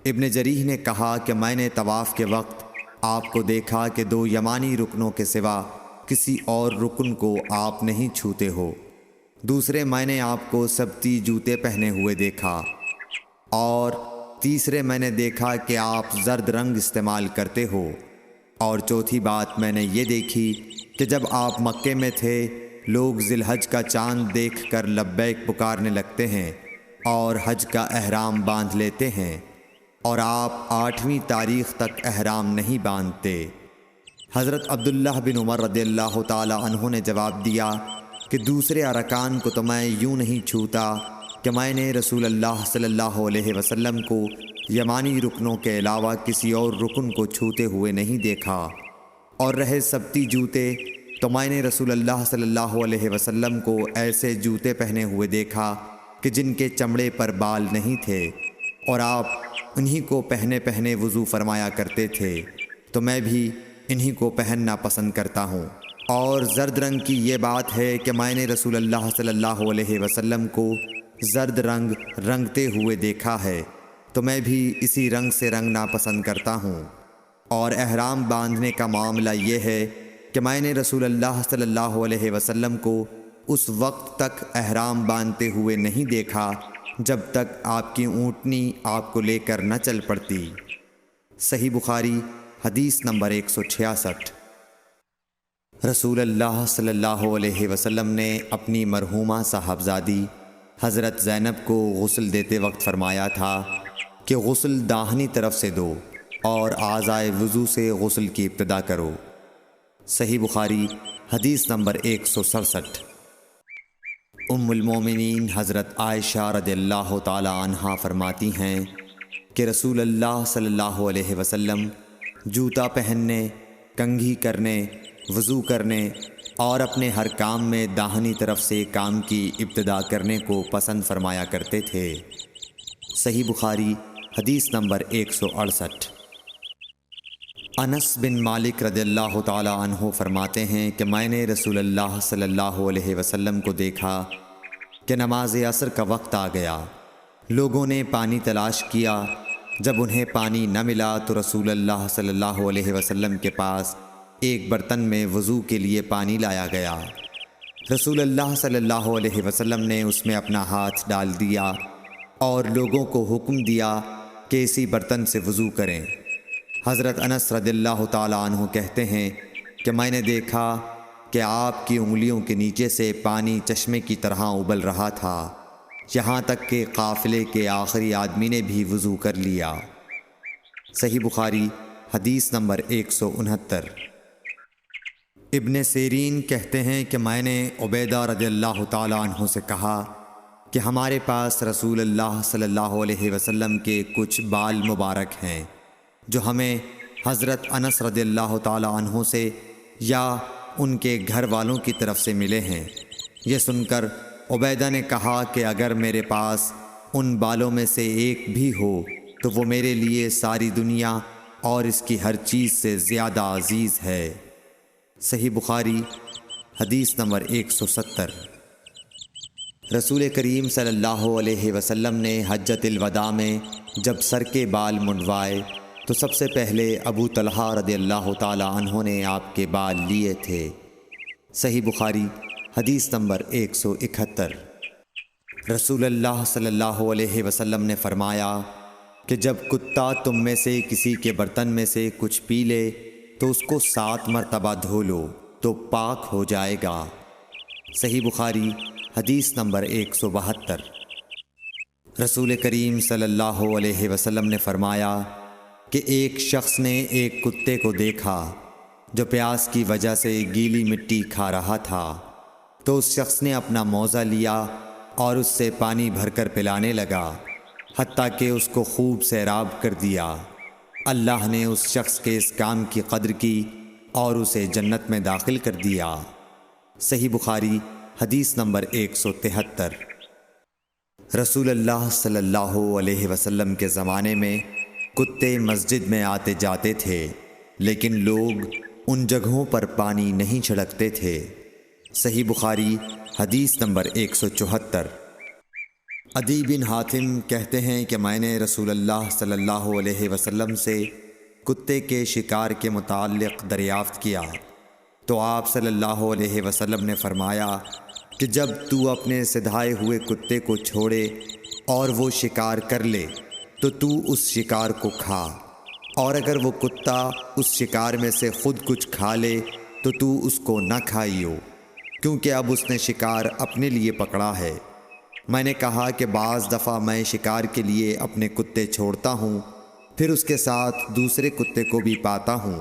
ابن جریح نے کہا کہ میں نے طواف کے وقت آپ کو دیکھا کہ 2 یمانی رکنوں کے سوا کسی اور رکن کو آپ نہیں چھوتے ہو۔ دوسرے میں نے آپ کو سبتی جوتے پہنے ہوئے دیکھا، اور تیسرے میں نے دیکھا کہ آپ زرد رنگ استعمال کرتے ہو، اور چوتھی بات میں نے یہ دیکھی کہ جب آپ مکے میں تھے لوگ ذی الحج کا چاند دیکھ کر لبیک پکارنے لگتے ہیں اور حج کا احرام باندھ لیتے ہیں، اور آپ 8ویں تاریخ تک احرام نہیں باندھتے۔ حضرت عبداللہ بن عمر رضی اللہ تعالی عنہ نے جواب دیا کہ دوسرے ارکان کو تو میں یوں نہیں چھوتا کہ میں نے رسول اللہ صلی اللہ علیہ وسلم کو یمانی رکنوں کے علاوہ کسی اور رکن کو چھوتے ہوئے نہیں دیکھا، اور رہے سبتی جوتے تو میں نے رسول اللہ صلی اللہ علیہ وسلم کو ایسے جوتے پہنے ہوئے دیکھا کہ جن کے چمڑے پر بال نہیں تھے، اور آپ انہی کو پہنے وضو فرمایا کرتے تھے، تو میں بھی انہی کو پہننا پسند کرتا ہوں۔ اور زرد رنگ کی یہ بات ہے کہ میں نے رسول اللہ صلی اللہ علیہ وسلم کو زرد رنگ رنگتے ہوئے دیکھا ہے، تو میں بھی اسی رنگ سے رنگنا پسند کرتا ہوں۔ اور احرام باندھنے کا معاملہ یہ ہے کہ میں نے رسول اللہ صلی اللہ علیہ وسلم کو اس وقت تک احرام باندھتے ہوئے نہیں دیکھا جب تک آپ کی اونٹنی آپ کو لے کر نہ چل پڑتی۔ صحیح بخاری حدیث نمبر 166۔ رسول اللہ صلی اللہ علیہ وسلم نے اپنی مرحومہ صاحبزادی حضرت زینب کو غسل دیتے وقت فرمایا تھا کہ غسل داہنی طرف سے دو اور اعضائے وضو سے غسل کی ابتدا کرو۔ صحیح بخاری حدیث نمبر 167۔ ام المومنین حضرت عائشہ رضی اللہ تعالی عنہا فرماتی ہیں کہ رسول اللہ صلی اللہ علیہ وسلم جوتا پہننے، کنگھی کرنے، وضو کرنے اور اپنے ہر کام میں داہنی طرف سے کام کی ابتدا کرنے کو پسند فرمایا کرتے تھے۔ صحیح بخاری حدیث نمبر 168۔ انس بن مالک رضی اللہ تعالی عنہ فرماتے ہیں کہ میں نے رسول اللہ صلی اللہ علیہ وسلم کو دیکھا کہ نماز عصر کا وقت آ گیا، لوگوں نے پانی تلاش کیا، جب انہیں پانی نہ ملا تو رسول اللہ صلی اللہ علیہ وسلم کے پاس ایک برتن میں وضو کے لیے پانی لایا گیا۔ رسول اللہ صلی اللہ علیہ وسلم نے اس میں اپنا ہاتھ ڈال دیا اور لوگوں کو حکم دیا کہ اسی برتن سے وضو کریں۔ حضرت انس رضی اللہ تعالی عنہ کہتے ہیں کہ میں نے دیکھا کہ آپ کی انگلیوں کے نیچے سے پانی چشمے کی طرح ابل رہا تھا، یہاں تک کہ قافلے کے آخری آدمی نے بھی وضو کر لیا۔ صحیح بخاری حدیث نمبر 169۔ ابن سیرین کہتے ہیں کہ میں نے عبیدہ رضی اللہ تعالی عنہ سے کہا کہ ہمارے پاس رسول اللہ صلی اللہ علیہ وسلم کے کچھ بال مبارک ہیں جو ہمیں حضرت انس رضی اللہ تعالی عنہ سے یا ان کے گھر والوں کی طرف سے ملے ہیں۔ یہ سن کر عبیدہ نے کہا کہ اگر میرے پاس ان بالوں میں سے ایک بھی ہو تو وہ میرے لیے ساری دنیا اور اس کی ہر چیز سے زیادہ عزیز ہے۔ صحیح بخاری حدیث نمبر 170۔ رسول کریم صلی اللہ علیہ وسلم نے حجۃ الوداع میں جب سر کے بال منڈوائے تو سب سے پہلے ابو طلحہ رضی اللہ تعالی عنہ نے آپ کے بال لیے تھے۔ صحیح بخاری حدیث نمبر 171۔ رسول اللہ صلی اللہ علیہ وسلم نے فرمایا کہ جب کتا تم میں سے کسی کے برتن میں سے کچھ پی لے تو اس کو 7 مرتبہ دھو لو تو پاک ہو جائے گا۔ صحیح بخاری حدیث نمبر 172۔ رسول کریم صلی اللہ علیہ وسلم نے فرمایا کہ ایک شخص نے ایک کتے کو دیکھا جو پیاس کی وجہ سے گیلی مٹی کھا رہا تھا، تو اس شخص نے اپنا موزہ لیا اور اس سے پانی بھر کر پلانے لگا حتیٰ کہ اس کو خوب سیراب کر دیا۔ اللہ نے اس شخص کے اس کام کی قدر کی اور اسے جنت میں داخل کر دیا۔ صحیح بخاری حدیث نمبر 173۔ رسول اللہ صلی اللہ علیہ وسلم کے زمانے میں کتے مسجد میں آتے جاتے تھے، لیکن لوگ ان جگہوں پر پانی نہیں چھڑکتے تھے۔ صحیح بخاری حدیث نمبر 174۔ عدی بن حاتم کہتے ہیں کہ میں نے رسول اللہ صلی اللہ علیہ وسلم سے کتے کے شکار کے متعلق دریافت کیا تو آپ صلی اللہ علیہ وسلم نے فرمایا کہ جب تو اپنے سدھائے ہوئے کتے کو چھوڑے اور وہ شکار کر لے تو اس شکار کو کھا، اور اگر وہ کتا اس شکار میں سے خود کچھ کھا لے تو اس کو نہ کھائیو، کیونکہ اب اس نے شکار اپنے لیے پکڑا ہے۔ میں نے کہا کہ بعض دفعہ میں شکار کے لیے اپنے کتے چھوڑتا ہوں، پھر اس کے ساتھ دوسرے کتے کو بھی پاتا ہوں۔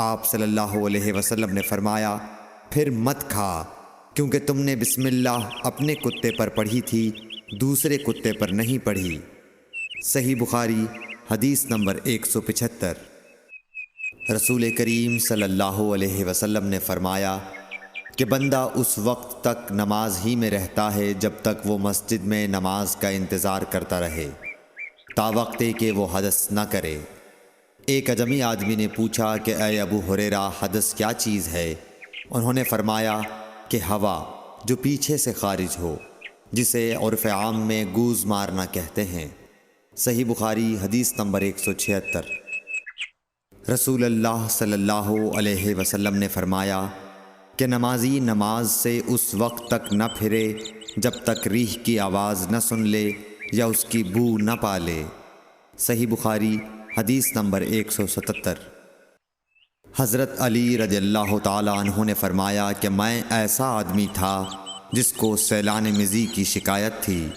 آپ صلی اللہ علیہ وسلم نے فرمایا، پھر مت کھا، کیونکہ تم نے بسم اللہ اپنے کتے پر پڑھی تھی، دوسرے کتے پر نہیں پڑھی۔ صحیح بخاری حدیث نمبر 175۔ رسول کریم صلی اللہ علیہ وسلم نے فرمایا کہ بندہ اس وقت تک نماز ہی میں رہتا ہے جب تک وہ مسجد میں نماز کا انتظار کرتا رہے، تا وقت کہ وہ حدث نہ کرے۔ ایک اجمی آدمی نے پوچھا کہ اے ابو ہریرہ، حدث کیا چیز ہے؟ انہوں نے فرمایا کہ ہوا جو پیچھے سے خارج ہو، جسے عرف عام میں گوز مارنا کہتے ہیں۔ صحیح بخاری حدیث نمبر 176۔ رسول اللہ صلی اللہ علیہ وسلم نے فرمایا کہ نمازی نماز سے اس وقت تک نہ پھرے جب تک ریح کی آواز نہ سن لے یا اس کی بو نہ پالے۔ صحیح بخاری حدیث نمبر 177۔ حضرت علی رضی اللہ تعالی عنہ نے فرمایا کہ میں ایسا آدمی تھا جس کو سیلان مزی کی شکایت تھی،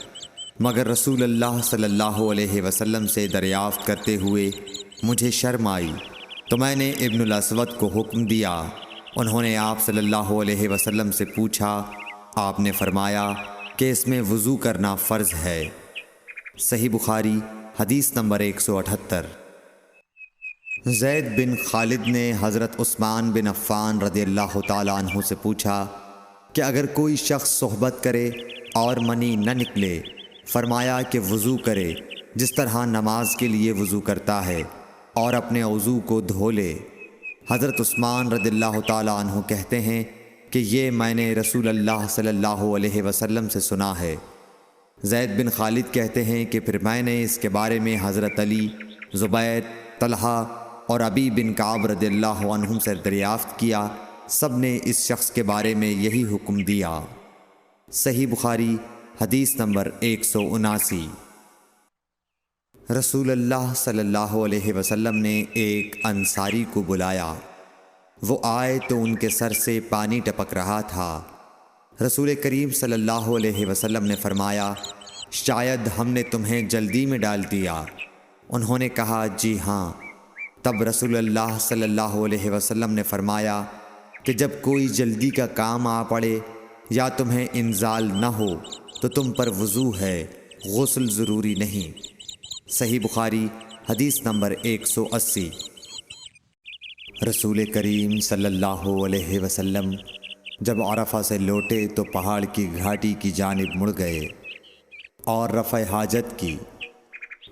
مگر رسول اللہ صلی اللہ علیہ وسلم سے دریافت کرتے ہوئے مجھے شرم آئی، تو میں نے ابن الاسود کو حکم دیا۔ انہوں نے آپ صلی اللہ علیہ وسلم سے پوچھا، آپ نے فرمایا کہ اس میں وضو کرنا فرض ہے۔ صحیح بخاری حدیث نمبر 178۔ زید بن خالد نے حضرت عثمان بن عفان رضی اللہ تعالیٰ عنہ سے پوچھا کہ اگر کوئی شخص صحبت کرے اور منی نہ نکلے، فرمایا کہ وضو کرے جس طرح نماز کے لیے وضو کرتا ہے، اور اپنے وضو کو دھو لے۔ حضرت عثمان رضی اللہ تعالیٰ عنہ کہتے ہیں کہ یہ میں نے رسول اللہ صلی اللہ علیہ وسلم سے سنا ہے۔ زید بن خالد کہتے ہیں کہ پھر میں نے اس کے بارے میں حضرت علی، زبیر، طلحہ اور ابی بن کعب رضی اللہ عنہم سے دریافت کیا، سب نے اس شخص کے بارے میں یہی حکم دیا۔ صحیح بخاری حدیث نمبر 179۔ رسول اللہ صلی اللہ علیہ وسلم نے ایک انصاری کو بلایا، وہ آئے تو ان کے سر سے پانی ٹپک رہا تھا۔ رسول کریم صلی اللہ علیہ وسلم نے فرمایا، شاید ہم نے تمہیں جلدی میں ڈال دیا۔ انہوں نے کہا، جی ہاں۔ تب رسول اللہ صلی اللہ علیہ وسلم نے فرمایا کہ جب کوئی جلدی کا کام آ پڑے یا تمہیں انزال نہ ہو تو تم پر وضو ہے، غسل ضروری نہیں۔ صحیح بخاری حدیث نمبر 180۔ رسول کریم صلی اللہ علیہ وسلم جب عرفہ سے لوٹے تو پہاڑ کی گھاٹی کی جانب مڑ گئے اور رفع حاجت کی۔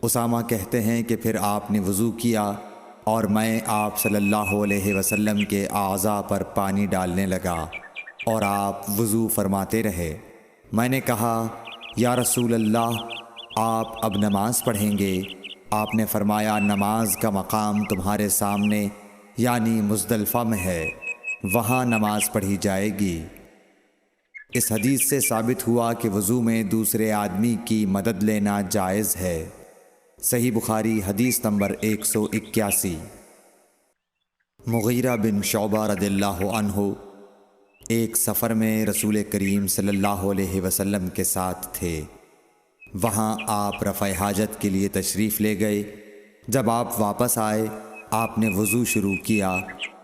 اسامہ کہتے ہیں کہ پھر آپ نے وضو کیا اور میں آپ صلی اللہ علیہ وسلم کے اعضاء پر پانی ڈالنے لگا اور آپ وضو فرماتے رہے۔ میں نے کہا، یا رسول اللہ، آپ اب نماز پڑھیں گے؟ آپ نے فرمایا، نماز کا مقام تمہارے سامنے یعنی مزدلفہ میں ہے، وہاں نماز پڑھی جائے گی۔ اس حدیث سے ثابت ہوا کہ وضو میں دوسرے آدمی کی مدد لینا جائز ہے۔ صحیح بخاری حدیث نمبر 181۔ مغیرہ بن شعبہ رضی اللہ عنہ ایک سفر میں رسول کریم صلی اللہ علیہ وسلم کے ساتھ تھے۔ وہاں آپ رفع حاجت کے لیے تشریف لے گئے۔ جب آپ واپس آئے، آپ نے وضو شروع کیا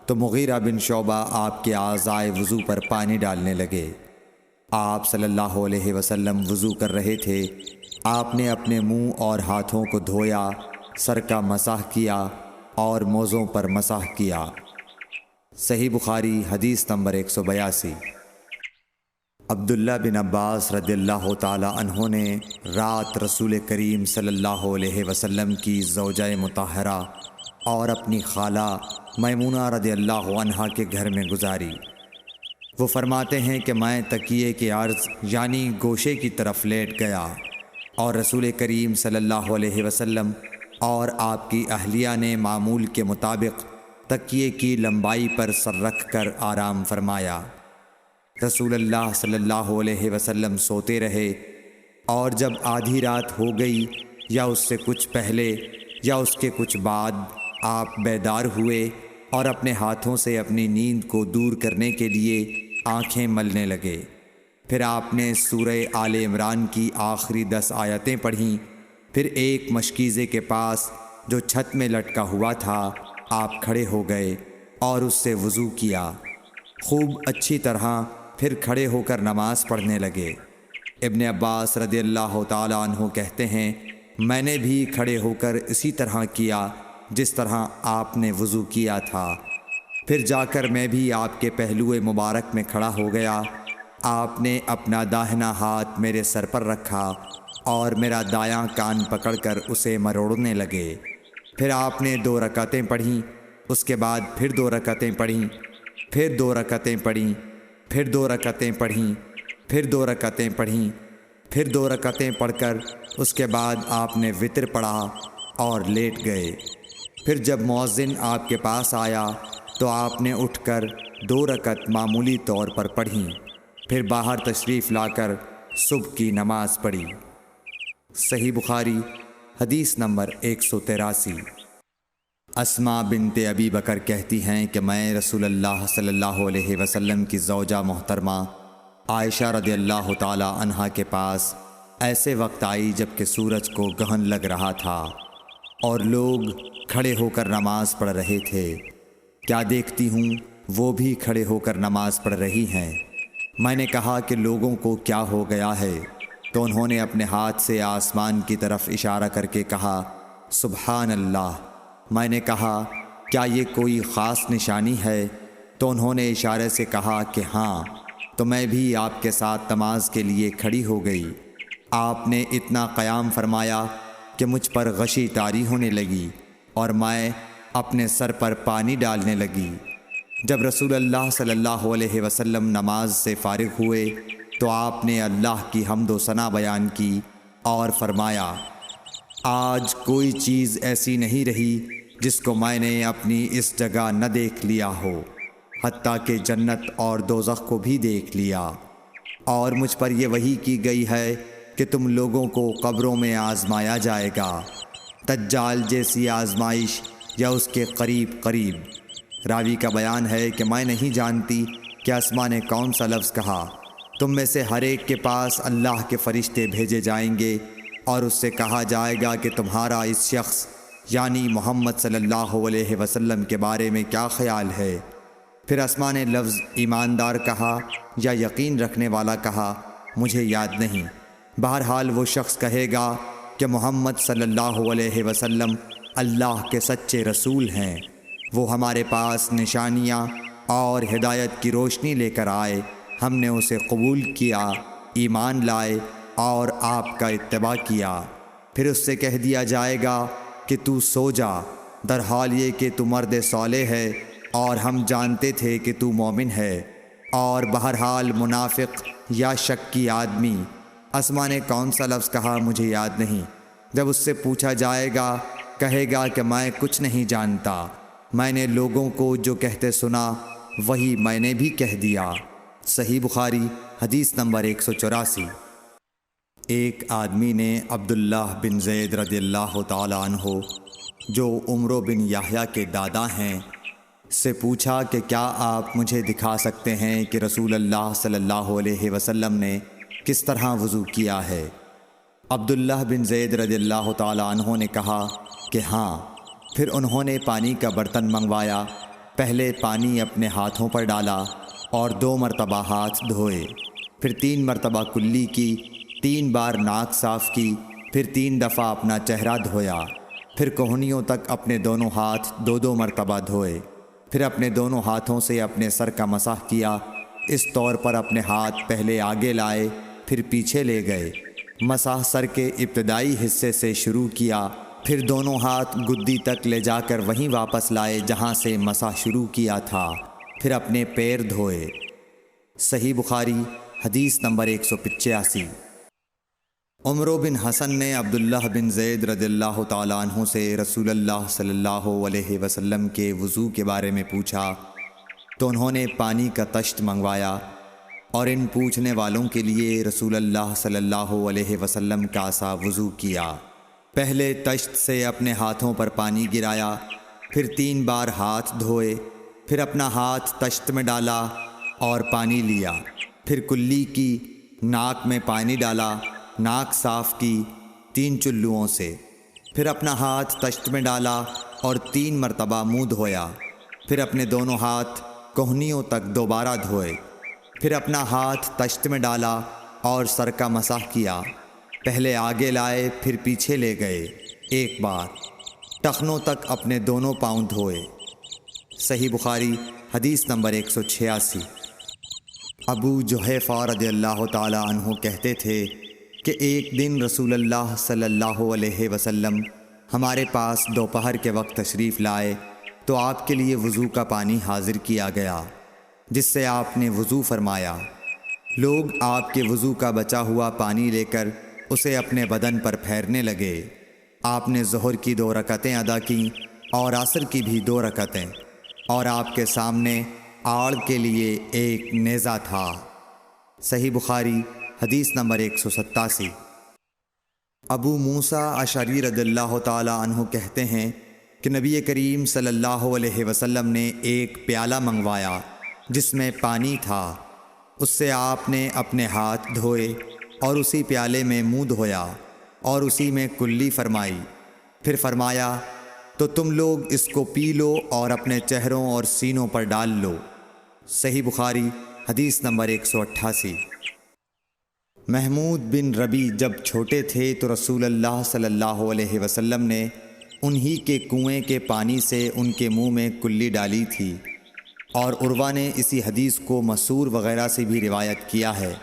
تو مغیرہ بن شعبہ آپ کے اعضائے وضو پر پانی ڈالنے لگے۔ آپ صلی اللہ علیہ وسلم وضو کر رہے تھے۔ آپ نے اپنے منہ اور ہاتھوں کو دھویا، سر کا مسح کیا اور موزوں پر مسح کیا۔ صحیح بخاری حدیث نمبر 182۔ عبداللہ بن عباس رضی اللہ تعالی عنہ نے رات رسول کریم صلی اللہ علیہ وسلم کی زوجہ مطہرہ اور اپنی خالہ میمونہ رضی اللہ عنہا کے گھر میں گزاری۔ وہ فرماتے ہیں کہ میں تکیے کے عرض یعنی گوشے کی طرف لیٹ گیا اور رسول کریم صلی اللہ علیہ وسلم اور آپ کی اہلیہ نے معمول کے مطابق تکیے کی لمبائی پر سر رکھ کر آرام فرمایا۔ رسول اللہ صلی اللہ علیہ وسلم سوتے رہے، اور جب آدھی رات ہو گئی یا اس سے کچھ پہلے یا اس کے کچھ بعد آپ بیدار ہوئے اور اپنے ہاتھوں سے اپنی نیند کو دور کرنے کے لیے آنکھیں ملنے لگے۔ پھر آپ نے سورہ آل عمران کی آخری 10 آیتیں پڑھیں۔ پھر ایک مشکیزے کے پاس جو چھت میں لٹکا ہوا تھا آپ کھڑے ہو گئے اور اس سے وضو کیا، خوب اچھی طرح، پھر کھڑے ہو کر نماز پڑھنے لگے۔ ابن عباس رضی اللہ تعالیٰ عنہ کہتے ہیں، میں نے بھی کھڑے ہو کر اسی طرح کیا جس طرح آپ نے وضو کیا تھا۔ پھر جا کر میں بھی آپ کے پہلو مبارک میں کھڑا ہو گیا۔ آپ نے اپنا داہنا ہاتھ میرے سر پر رکھا اور میرا دایاں کان پکڑ کر اسے مروڑنے لگے۔ پھر آپ نے 2 رکعتیں پڑھیں، اس کے بعد پھر 2 رکعتیں پڑھیں، پھر 2 رکعتیں پڑھیں، پھر 2 رکعتیں پڑھیں، پھر 2 رکعتیں پڑھیں، پھر 2 رکعتیں پڑھ کر اس کے بعد آپ نے وتر پڑھا اور لیٹ گئے۔ پھر جب مؤذن آپ کے پاس آیا تو آپ نے اٹھ کر 2 رکعت معمولی طور پر پڑھیں، پھر باہر تشریف لا کر صبح کی نماز پڑھی۔ صحیح بخاری حدیث نمبر 183۔ اسماء بنت ابی بکر کہتی ہیں کہ میں رسول اللہ صلی اللہ علیہ وسلم کی زوجہ محترمہ عائشہ رضی اللہ تعالی عنہا کے پاس ایسے وقت آئی جب کہ سورج کو گہن لگ رہا تھا اور لوگ کھڑے ہو کر نماز پڑھ رہے تھے۔ کیا دیکھتی ہوں وہ بھی کھڑے ہو کر نماز پڑھ رہی ہیں۔ میں نے کہا کہ لوگوں کو کیا ہو گیا ہے، تو انہوں نے اپنے ہاتھ سے آسمان کی طرف اشارہ کر کے کہا سبحان اللہ۔ میں نے کہا کیا یہ کوئی خاص نشانی ہے؟ تو انہوں نے اشارے سے کہا کہ ہاں۔ تو میں بھی آپ کے ساتھ نماز کے لیے کھڑی ہو گئی۔ آپ نے اتنا قیام فرمایا کہ مجھ پر غشی طاری ہونے لگی اور میں اپنے سر پر پانی ڈالنے لگی۔ جب رسول اللہ صلی اللہ علیہ وسلم نماز سے فارغ ہوئے تو آپ نے اللہ کی حمد و ثنا بیان کی اور فرمایا آج کوئی چیز ایسی نہیں رہی جس کو میں نے اپنی اس جگہ نہ دیکھ لیا ہو، حتیٰ کہ جنت اور دوزخ کو بھی دیکھ لیا۔ اور مجھ پر یہ وحی کی گئی ہے کہ تم لوگوں کو قبروں میں آزمایا جائے گا، دجال جیسی آزمائش یا اس کے قریب قریب۔ راوی کا بیان ہے کہ میں نہیں جانتی کہ اسماء نے کون سا لفظ کہا۔ تم میں سے ہر ایک کے پاس اللہ کے فرشتے بھیجے جائیں گے اور اس سے کہا جائے گا کہ تمہارا اس شخص یعنی محمد صلی اللہ علیہ وسلم کے بارے میں کیا خیال ہے؟ پھر اسماء نے لفظ ایماندار کہا یا یقین رکھنے والا کہا، مجھے یاد نہیں۔ بہرحال وہ شخص کہے گا کہ محمد صلی اللہ علیہ وسلم اللہ کے سچے رسول ہیں، وہ ہمارے پاس نشانیاں اور ہدایت کی روشنی لے کر آئے، ہم نے اسے قبول کیا، ایمان لائے اور آپ کا اتباع کیا۔ پھر اس سے کہہ دیا جائے گا کہ تو سو جا، در حال یہ کہ تو مرد صالح ہے اور ہم جانتے تھے کہ تو مومن ہے، اور بہرحال منافق یا شکی آدمی۔ اسماء نے کون سا لفظ کہا مجھے یاد نہیں۔ جب اس سے پوچھا جائے گا کہے گا کہ میں کچھ نہیں جانتا، میں نے لوگوں کو جو کہتے سنا وہی میں نے بھی کہہ دیا۔ صحیح بخاری حدیث نمبر 184۔ ایک آدمی نے عبداللہ بن زید رضی اللہ تعالی عنہ جو عمرو بن یحییٰ کے دادا ہیں سے پوچھا کہ کیا آپ مجھے دکھا سکتے ہیں کہ رسول اللہ صلی اللہ علیہ وسلم نے کس طرح وضو کیا ہے؟ عبداللہ بن زید رضی اللہ تعالی عنہ نے کہا کہ ہاں۔ پھر انہوں نے پانی کا برتن منگوایا، پہلے پانی اپنے ہاتھوں پر ڈالا اور 2 مرتبہ ہاتھ دھوئے، پھر 3 مرتبہ کلی کی، 3 بار ناک صاف کی، پھر 3 دفعہ اپنا چہرہ دھویا، پھر کوہنیوں تک اپنے دونوں ہاتھ 2 مرتبہ دھوئے، پھر اپنے دونوں ہاتھوں سے اپنے سر کا مسح کیا، اس طور پر اپنے ہاتھ پہلے آگے لائے پھر پیچھے لے گئے، مسح سر کے ابتدائی حصے سے شروع کیا، پھر دونوں ہاتھ گدی تک لے جا کر وہیں واپس لائے جہاں سے مسح شروع کیا تھا، پھر اپنے پیر دھوئے۔ صحیح بخاری حدیث نمبر 185۔ عمرو بن حسن نے عبداللہ بن زید رضی اللہ تعالیٰ عنہ سے رسول اللہ صلی اللہ علیہ وسلم کے وضو کے بارے میں پوچھا تو انہوں نے پانی کا تشت منگوایا اور ان پوچھنے والوں کے لیے رسول اللہ صلی اللہ علیہ وسلم کا سا وضو کیا۔ پہلے تشت سے اپنے ہاتھوں پر پانی گرایا، پھر 3 بار ہاتھ دھوئے، پھر اپنا ہاتھ تشت میں ڈالا اور پانی لیا، پھر کلی کی، ناک میں پانی ڈالا، ناک صاف کی 3 چلوؤں سے، پھر اپنا ہاتھ تشت میں ڈالا اور 3 مرتبہ منہ دھویا، پھر اپنے دونوں ہاتھ کوہنیوں تک دوبارہ دھوئے، پھر اپنا ہاتھ تشت میں ڈالا اور سر کا مسح کیا، پہلے آگے لائے پھر پیچھے لے گئے 1 بار، ٹخنوں تک اپنے دونوں پاؤں دھوئے۔ صحیح بخاری حدیث نمبر 186۔ ابو جحیفہ رضی اللہ تعالی عنہ کہتے تھے کہ ایک دن رسول اللہ صلی اللہ علیہ وسلم ہمارے پاس دوپہر کے وقت تشریف لائے تو آپ کے لیے وضو کا پانی حاضر کیا گیا، جس سے آپ نے وضو فرمایا۔ لوگ آپ کے وضو کا بچا ہوا پانی لے کر اسے اپنے بدن پر پھیرنے لگے۔ آپ نے ظہر کی 2 رکعتیں ادا کیں اور عصر کی بھی 2 رکعتیں، اور آپ کے سامنے آڑ کے لیے ایک نیزہ تھا۔ صحیح بخاری حدیث نمبر 187۔ ابو موسیٰ اشعری رضی اللہ تعالی عنہ کہتے ہیں کہ نبی کریم صلی اللہ علیہ وسلم نے ایک پیالہ منگوایا جس میں پانی تھا، اس سے آپ نے اپنے ہاتھ دھوئے اور اسی پیالے میں منہ دھویا اور اسی میں کلی فرمائی، پھر فرمایا تو تم لوگ اس کو پی لو اور اپنے چہروں اور سینوں پر ڈال لو۔ صحیح بخاری حدیث نمبر 188۔ محمود بن ربی جب چھوٹے تھے تو رسول اللہ صلی اللہ علیہ وسلم نے انہی کے کنویں کے پانی سے ان کے منہ میں کلی ڈالی تھی، اور عروہ نے اسی حدیث کو مسعور وغیرہ سے بھی روایت کیا ہے،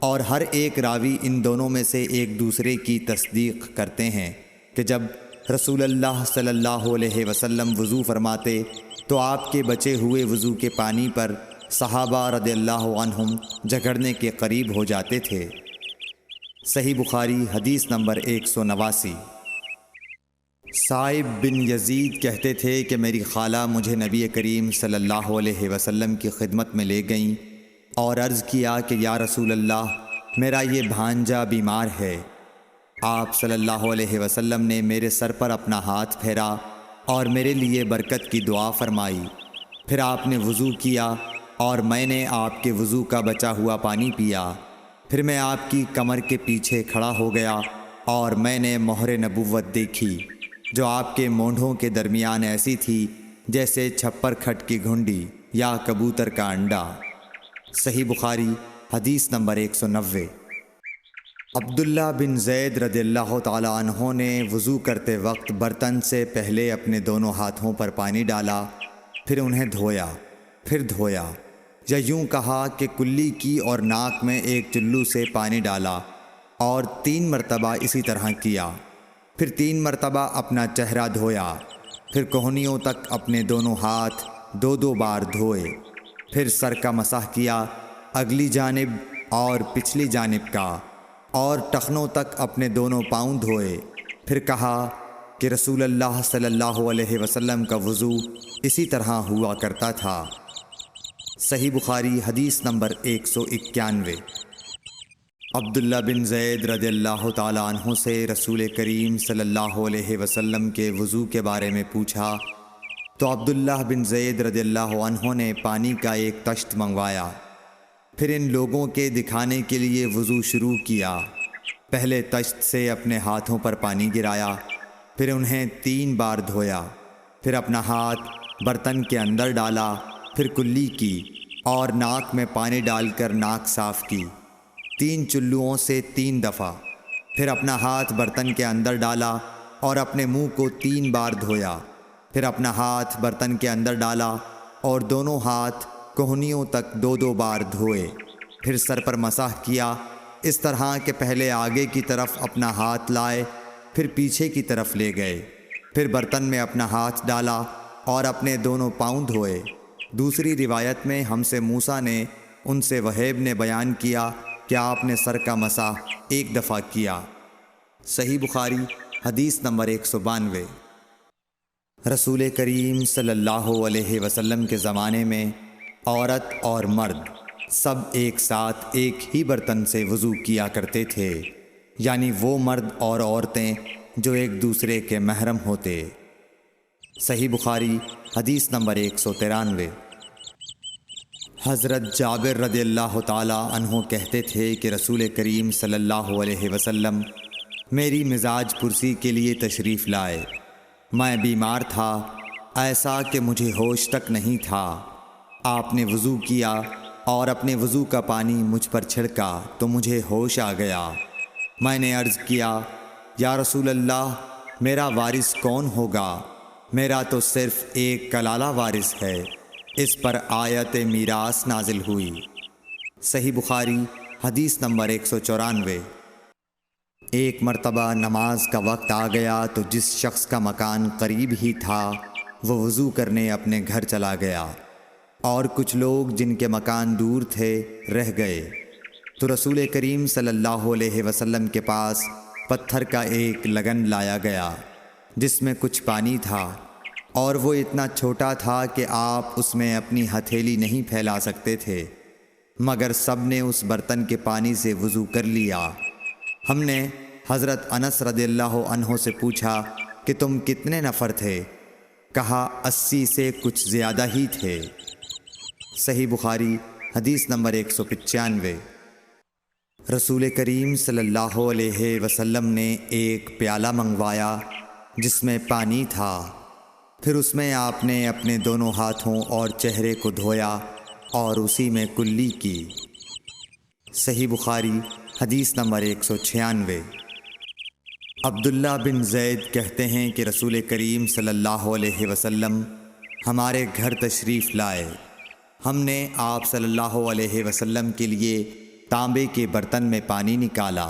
اور ہر ایک راوی ان دونوں میں سے ایک دوسرے کی تصدیق کرتے ہیں کہ جب رسول اللہ صلی اللہ علیہ وسلم وضو فرماتے تو آپ کے بچے ہوئے وضو کے پانی پر صحابہ رضی اللہ عنہم جھگڑنے کے قریب ہو جاتے تھے۔ صحیح بخاری حدیث نمبر 189۔ صائب بن یزید کہتے تھے کہ میری خالہ مجھے نبی کریم صلی اللہ علیہ وسلم کی خدمت میں لے گئیں اور عرض کیا کہ یا رسول اللہ، میرا یہ بھانجا بیمار ہے۔ آپ صلی اللہ علیہ وسلم نے میرے سر پر اپنا ہاتھ پھیرا اور میرے لیے برکت کی دعا فرمائی، پھر آپ نے وضو کیا اور میں نے آپ کے وضو کا بچا ہوا پانی پیا، پھر میں آپ کی کمر کے پیچھے کھڑا ہو گیا اور میں نے مہر نبوت دیکھی جو آپ کے مونڈھوں کے درمیان ایسی تھی جیسے چھپر کھٹ کی گھنڈی یا کبوتر کا انڈا۔ صحیح بخاری حدیث نمبر 190۔ عبداللہ بن زید رضی اللہ تعالی عنہ نے وضو کرتے وقت برتن سے پہلے اپنے دونوں ہاتھوں پر پانی ڈالا، پھر انہیں دھویا، پھر دھویا، یا یوں کہا کہ کلی کی اور ناک میں ایک چلو سے پانی ڈالا اور 3 مرتبہ اسی طرح کیا، پھر 3 مرتبہ اپنا چہرہ دھویا، پھر کوہنیوں تک اپنے دونوں ہاتھ 2 بار دھوئے، پھر سر کا مسح کیا، اگلی جانب اور پچھلی جانب کا، اور ٹخنوں تک اپنے دونوں پاؤں دھوئے، پھر کہا کہ رسول اللہ صلی اللہ علیہ وسلم کا وضو اسی طرح ہوا کرتا تھا۔ صحیح بخاری حدیث نمبر 191۔ عبداللہ بن زید رضی اللہ تعالی عنہ سے رسول کریم صلی اللہ علیہ وسلم کے وضو کے بارے میں پوچھا تو عبداللہ بن زید رضی اللہ عنہ نے پانی کا ایک تشت منگوایا، پھر ان لوگوں کے دکھانے کے لیے وضو شروع کیا۔ پہلے تشت سے اپنے ہاتھوں پر پانی گرایا، پھر انہیں 3 بار دھویا، پھر اپنا ہاتھ برتن کے اندر ڈالا، پھر کلی کی اور ناک میں پانی ڈال کر ناک صاف کی 3 چلوؤں سے 3 دفعہ، پھر اپنا ہاتھ برتن کے اندر ڈالا اور اپنے منہ کو 3 بار دھویا، پھر اپنا ہاتھ برتن کے اندر ڈالا اور دونوں ہاتھ کوہنیوں تک 2 بار دھوئے، پھر سر پر مسح کیا، اس طرح کہ پہلے آگے کی طرف اپنا ہاتھ لائے، پھر پیچھے کی طرف لے گئے، پھر برتن میں اپنا ہاتھ ڈالا اور اپنے دونوں پاؤں دھوئے۔ دوسری روایت میں ہم سے موسیٰ نے ان سے وہیب نے بیان کیا کہ آپ نے سر کا مسح 1 دفعہ کیا۔ صحیح بخاری حدیث نمبر 192۔ رسول کریم صلی اللہ علیہ وسلم کے زمانے میں عورت اور مرد سب ایک ساتھ ایک ہی برتن سے وضو کیا کرتے تھے، یعنی وہ مرد اور عورتیں جو ایک دوسرے کے محرم ہوتے۔ صحیح بخاری حدیث نمبر 193۔ حضرت جابر رضی اللہ تعالیٰ عنہ کہتے تھے کہ رسول کریم صلی اللہ علیہ وسلم میری مزاج پرسی کے لیے تشریف لائے۔ میں بیمار تھا، ایسا کہ مجھے ہوش تک نہیں تھا۔ آپ نے وضو کیا اور اپنے وضو کا پانی مجھ پر چھڑکا تو مجھے ہوش آ گیا۔ میں نے عرض کیا، یا رسول اللہ، میرا وارث کون ہوگا؟ میرا تو صرف ایک کلالہ وارث ہے۔ اس پر آیت میراث نازل ہوئی۔ صحیح بخاری حدیث نمبر 194۔ ایک مرتبہ نماز کا وقت آ گیا تو جس شخص کا مکان قریب ہی تھا وہ وضو کرنے اپنے گھر چلا گیا، اور کچھ لوگ جن کے مکان دور تھے رہ گئے۔ تو رسول کریم صلی اللہ علیہ وسلم کے پاس پتھر کا ایک لگن لایا گیا جس میں کچھ پانی تھا، اور وہ اتنا چھوٹا تھا کہ آپ اس میں اپنی ہتھیلی نہیں پھیلا سکتے تھے، مگر سب نے اس برتن کے پانی سے وضو کر لیا۔ ہم نے حضرت انس رضی اللہ عنہ سے پوچھا کہ تم کتنے نفر تھے؟ کہا 80 سے کچھ زیادہ ہی تھے۔ صحیح بخاری حدیث نمبر 195۔ رسول کریم صلی اللہ علیہ وسلم نے ایک پیالہ منگوایا جس میں پانی تھا، پھر اس میں آپ نے اپنے دونوں ہاتھوں اور چہرے کو دھویا اور اسی میں کلی کی۔ صحیح بخاری حدیث نمبر 196۔ عبداللہ بن زید کہتے ہیں کہ رسول کریم صلی اللہ علیہ وسلم ہمارے گھر تشریف لائے۔ ہم نے آپ صلی اللہ علیہ وسلم کے لیے تانبے کے برتن میں پانی نکالا،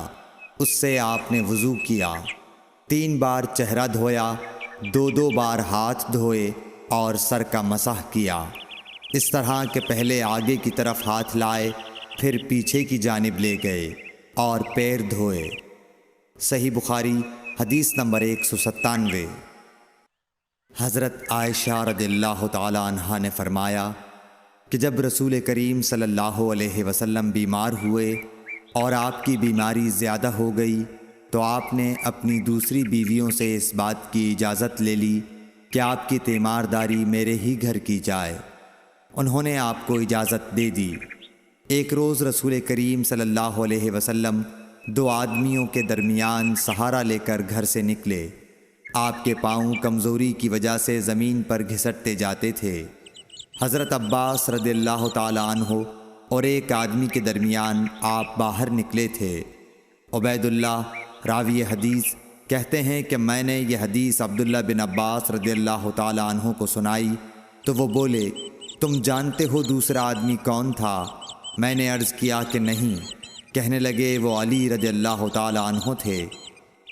اس سے آپ نے وضو کیا، 3 بار چہرہ دھویا، 2 بار ہاتھ دھوئے اور سر کا مسح کیا، اس طرح کہ پہلے آگے کی طرف ہاتھ لائے، پھر پیچھے کی جانب لے گئے اور پیر دھوئے۔ صحیح بخاری حدیث نمبر 197۔ حضرت عائشہ رضی اللہ تعالی عنہا نے فرمایا کہ جب رسول کریم صلی اللہ علیہ وسلم بیمار ہوئے اور آپ کی بیماری زیادہ ہو گئی تو آپ نے اپنی دوسری بیویوں سے اس بات کی اجازت لے لی کہ آپ کی تیمارداری میرے ہی گھر کی جائے۔ انہوں نے آپ کو اجازت دے دی۔ ایک روز رسول کریم صلی اللہ علیہ وسلم 2 آدمیوں کے درمیان سہارا لے کر گھر سے نکلے۔ آپ کے پاؤں کمزوری کی وجہ سے زمین پر گھسٹتے جاتے تھے۔ حضرت عباس رضی اللہ تعالی عنہ اور ایک آدمی کے درمیان آپ باہر نکلے تھے۔ عبید اللہ راوی حدیث کہتے ہیں کہ میں نے یہ حدیث عبداللہ بن عباس رضی اللہ تعالی عنہ کو سنائی تو وہ بولے، تم جانتے ہو دوسرا آدمی کون تھا؟ میں نے عرض کیا کہ نہیں۔ کہنے لگے وہ علی رضی اللہ تعالی عنہ تھے۔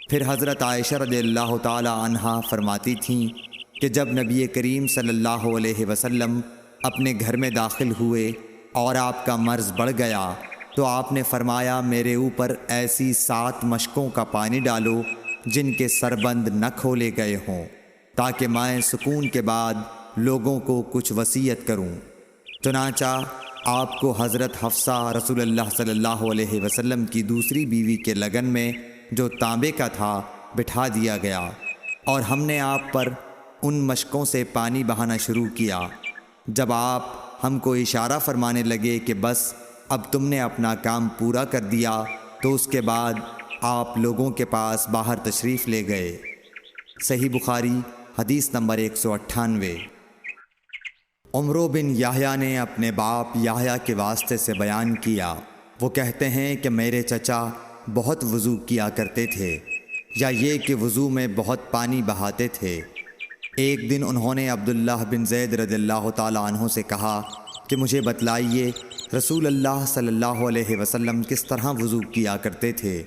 پھر حضرت عائشہ رضی اللہ تعالی عنہا فرماتی تھیں کہ جب نبی کریم صلی اللہ علیہ وسلم اپنے گھر میں داخل ہوئے اور آپ کا مرض بڑھ گیا تو آپ نے فرمایا میرے اوپر ایسی 7 مشکوں کا پانی ڈالو جن کے سربند نہ کھولے گئے ہوں، تاکہ میں سکون کے بعد لوگوں کو کچھ وصیت کروں۔ چنانچہ آپ کو حضرت حفصہ رسول اللہ صلی اللہ علیہ وسلم کی دوسری بیوی کے لگن میں جو تانبے کا تھا بٹھا دیا گیا، اور ہم نے آپ پر ان مشکوں سے پانی بہانا شروع کیا۔ جب آپ ہم کو اشارہ فرمانے لگے کہ بس اب تم نے اپنا کام پورا کر دیا تو اس کے بعد آپ لوگوں کے پاس باہر تشریف لے گئے۔ صحیح بخاری حدیث نمبر 198۔ عمرو بن یحییٰ نے اپنے باپ یحییٰ کے واسطے سے بیان کیا، وہ کہتے ہیں کہ میرے چچا بہت وضو کیا کرتے تھے، یا یہ کہ وضو میں بہت پانی بہاتے تھے۔ ایک دن انہوں نے عبداللہ بن زید رضی اللہ تعالی عنہ سے کہا کہ مجھے بتلائیے رسول اللہ صلی اللہ علیہ وسلم کس طرح وضو کیا کرتے تھے۔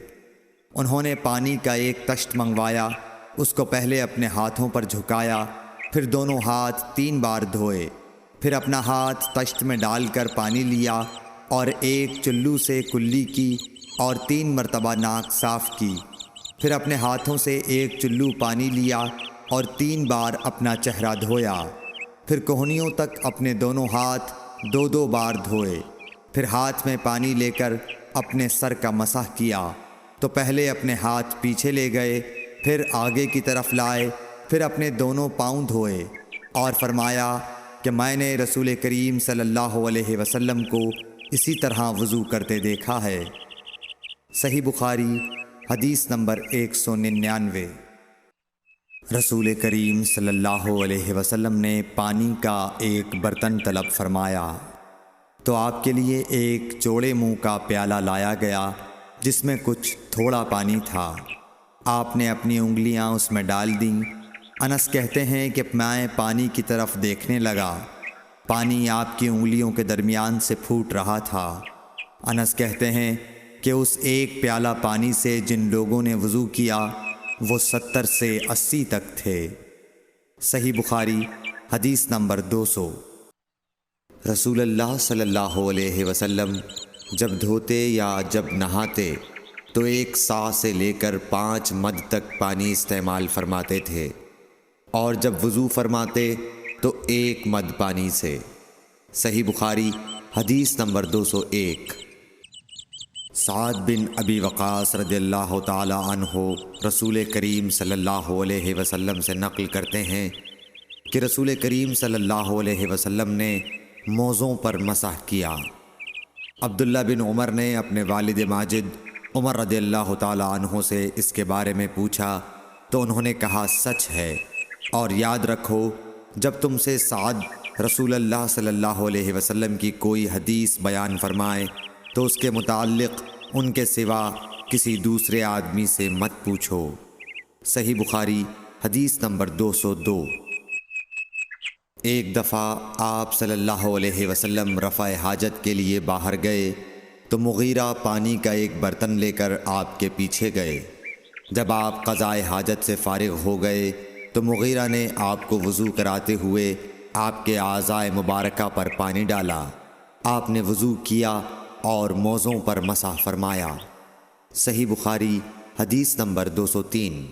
انہوں نے پانی کا ایک تشت منگوایا، اس کو پہلے اپنے ہاتھوں پر جھکایا، پھر دونوں ہاتھ 3 بار دھوئے، پھر اپنا ہاتھ تشت میں ڈال کر پانی لیا اور ایک چلو سے کلی کی اور 3 مرتبہ ناک صاف کی، پھر اپنے ہاتھوں سے ایک چلو پانی لیا اور 3 بار اپنا چہرہ دھویا، پھر کوہنیوں تک اپنے دونوں ہاتھ 2 بار دھوئے، پھر ہاتھ میں پانی لے کر اپنے سر کا مسح کیا، تو پہلے اپنے ہاتھ پیچھے لے گئے پھر آگے کی طرف لائے، پھر اپنے دونوں پاؤں دھوئے اور فرمایا کہ میں نے رسول کریم صلی اللہ علیہ وسلم کو اسی طرح وضو کرتے دیکھا ہے۔ صحیح بخاری حدیث نمبر 199۔ رسول کریم صلی اللہ علیہ وسلم نے پانی کا ایک برتن طلب فرمایا تو آپ کے لیے ایک چوڑے منہ کا پیالہ لایا گیا جس میں کچھ تھوڑا پانی تھا۔ آپ نے اپنی انگلیاں اس میں ڈال دیں۔ انس کہتے ہیں کہ میں پانی کی طرف دیکھنے لگا، پانی آپ کی انگلیوں کے درمیان سے پھوٹ رہا تھا۔ انس کہتے ہیں کہ اس ایک پیالہ پانی سے جن لوگوں نے وضو کیا وہ 70 سے 80 تک تھے۔ صحیح بخاری حدیث نمبر 200۔ رسول اللہ صلی اللہ علیہ وسلم جب دھوتے یا جب نہاتے تو 1 سا سے لے کر 5 مد تک پانی استعمال فرماتے تھے، اور جب وضو فرماتے تو 1 مد پانی سے۔ صحیح بخاری حدیث نمبر 201۔ سعد بن ابی وقاص رضی اللہ تعالی عنہ رسول کریم صلی اللہ علیہ وسلم سے نقل کرتے ہیں کہ رسول کریم صلی اللہ علیہ وسلم نے موزوں پر مسح کیا۔ عبداللہ بن عمر نے اپنے والد ماجد عمر رضی اللہ تعالی عنہ سے اس کے بارے میں پوچھا تو انہوں نے کہا سچ ہے، اور یاد رکھو جب تم سے سعد رسول اللہ صلی اللہ علیہ وسلم کی کوئی حدیث بیان فرمائے تو اس کے متعلق ان کے سوا کسی دوسرے آدمی سے مت پوچھو۔ صحیح بخاری حدیث نمبر 202۔ ایک دفعہ آپ صلی اللہ علیہ وسلم رفع حاجت کے لیے باہر گئے تو مغیرہ پانی کا ایک برتن لے کر آپ کے پیچھے گئے۔ جب آپ قضائے حاجت سے فارغ ہو گئے تو مغیرہ نے آپ کو وضو کراتے ہوئے آپ کے اعضائے مبارکہ پر پانی ڈالا۔ آپ نے وضو کیا اور موزوں پر مسح فرمایا۔ صحیح بخاری حدیث نمبر 203۔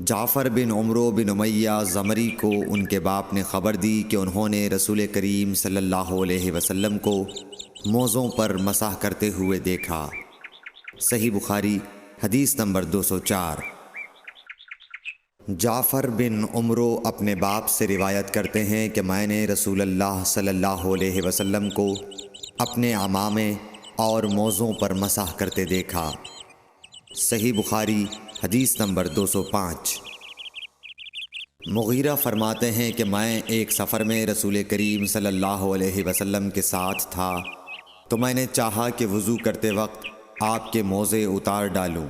جعفر بن عمرو بن امیہ زمری کو ان کے باپ نے خبر دی کہ انہوں نے رسول کریم صلی اللہ علیہ وسلم کو موزوں پر مسح کرتے ہوئے دیکھا۔ صحیح بخاری حدیث نمبر 204۔ جعفر بن عمرو اپنے باپ سے روایت کرتے ہیں کہ میں نے رسول اللہ صلی اللہ علیہ وسلم کو اپنے عمامے اور موزوں پر مسح کرتے دیکھا۔ صحیح بخاری حدیث نمبر 205۔ مغیرہ فرماتے ہیں کہ میں ایک سفر میں رسول کریم صلی اللہ علیہ وسلم کے ساتھ تھا تو میں نے چاہا کہ وضو کرتے وقت آپ کے موزے اتار ڈالوں۔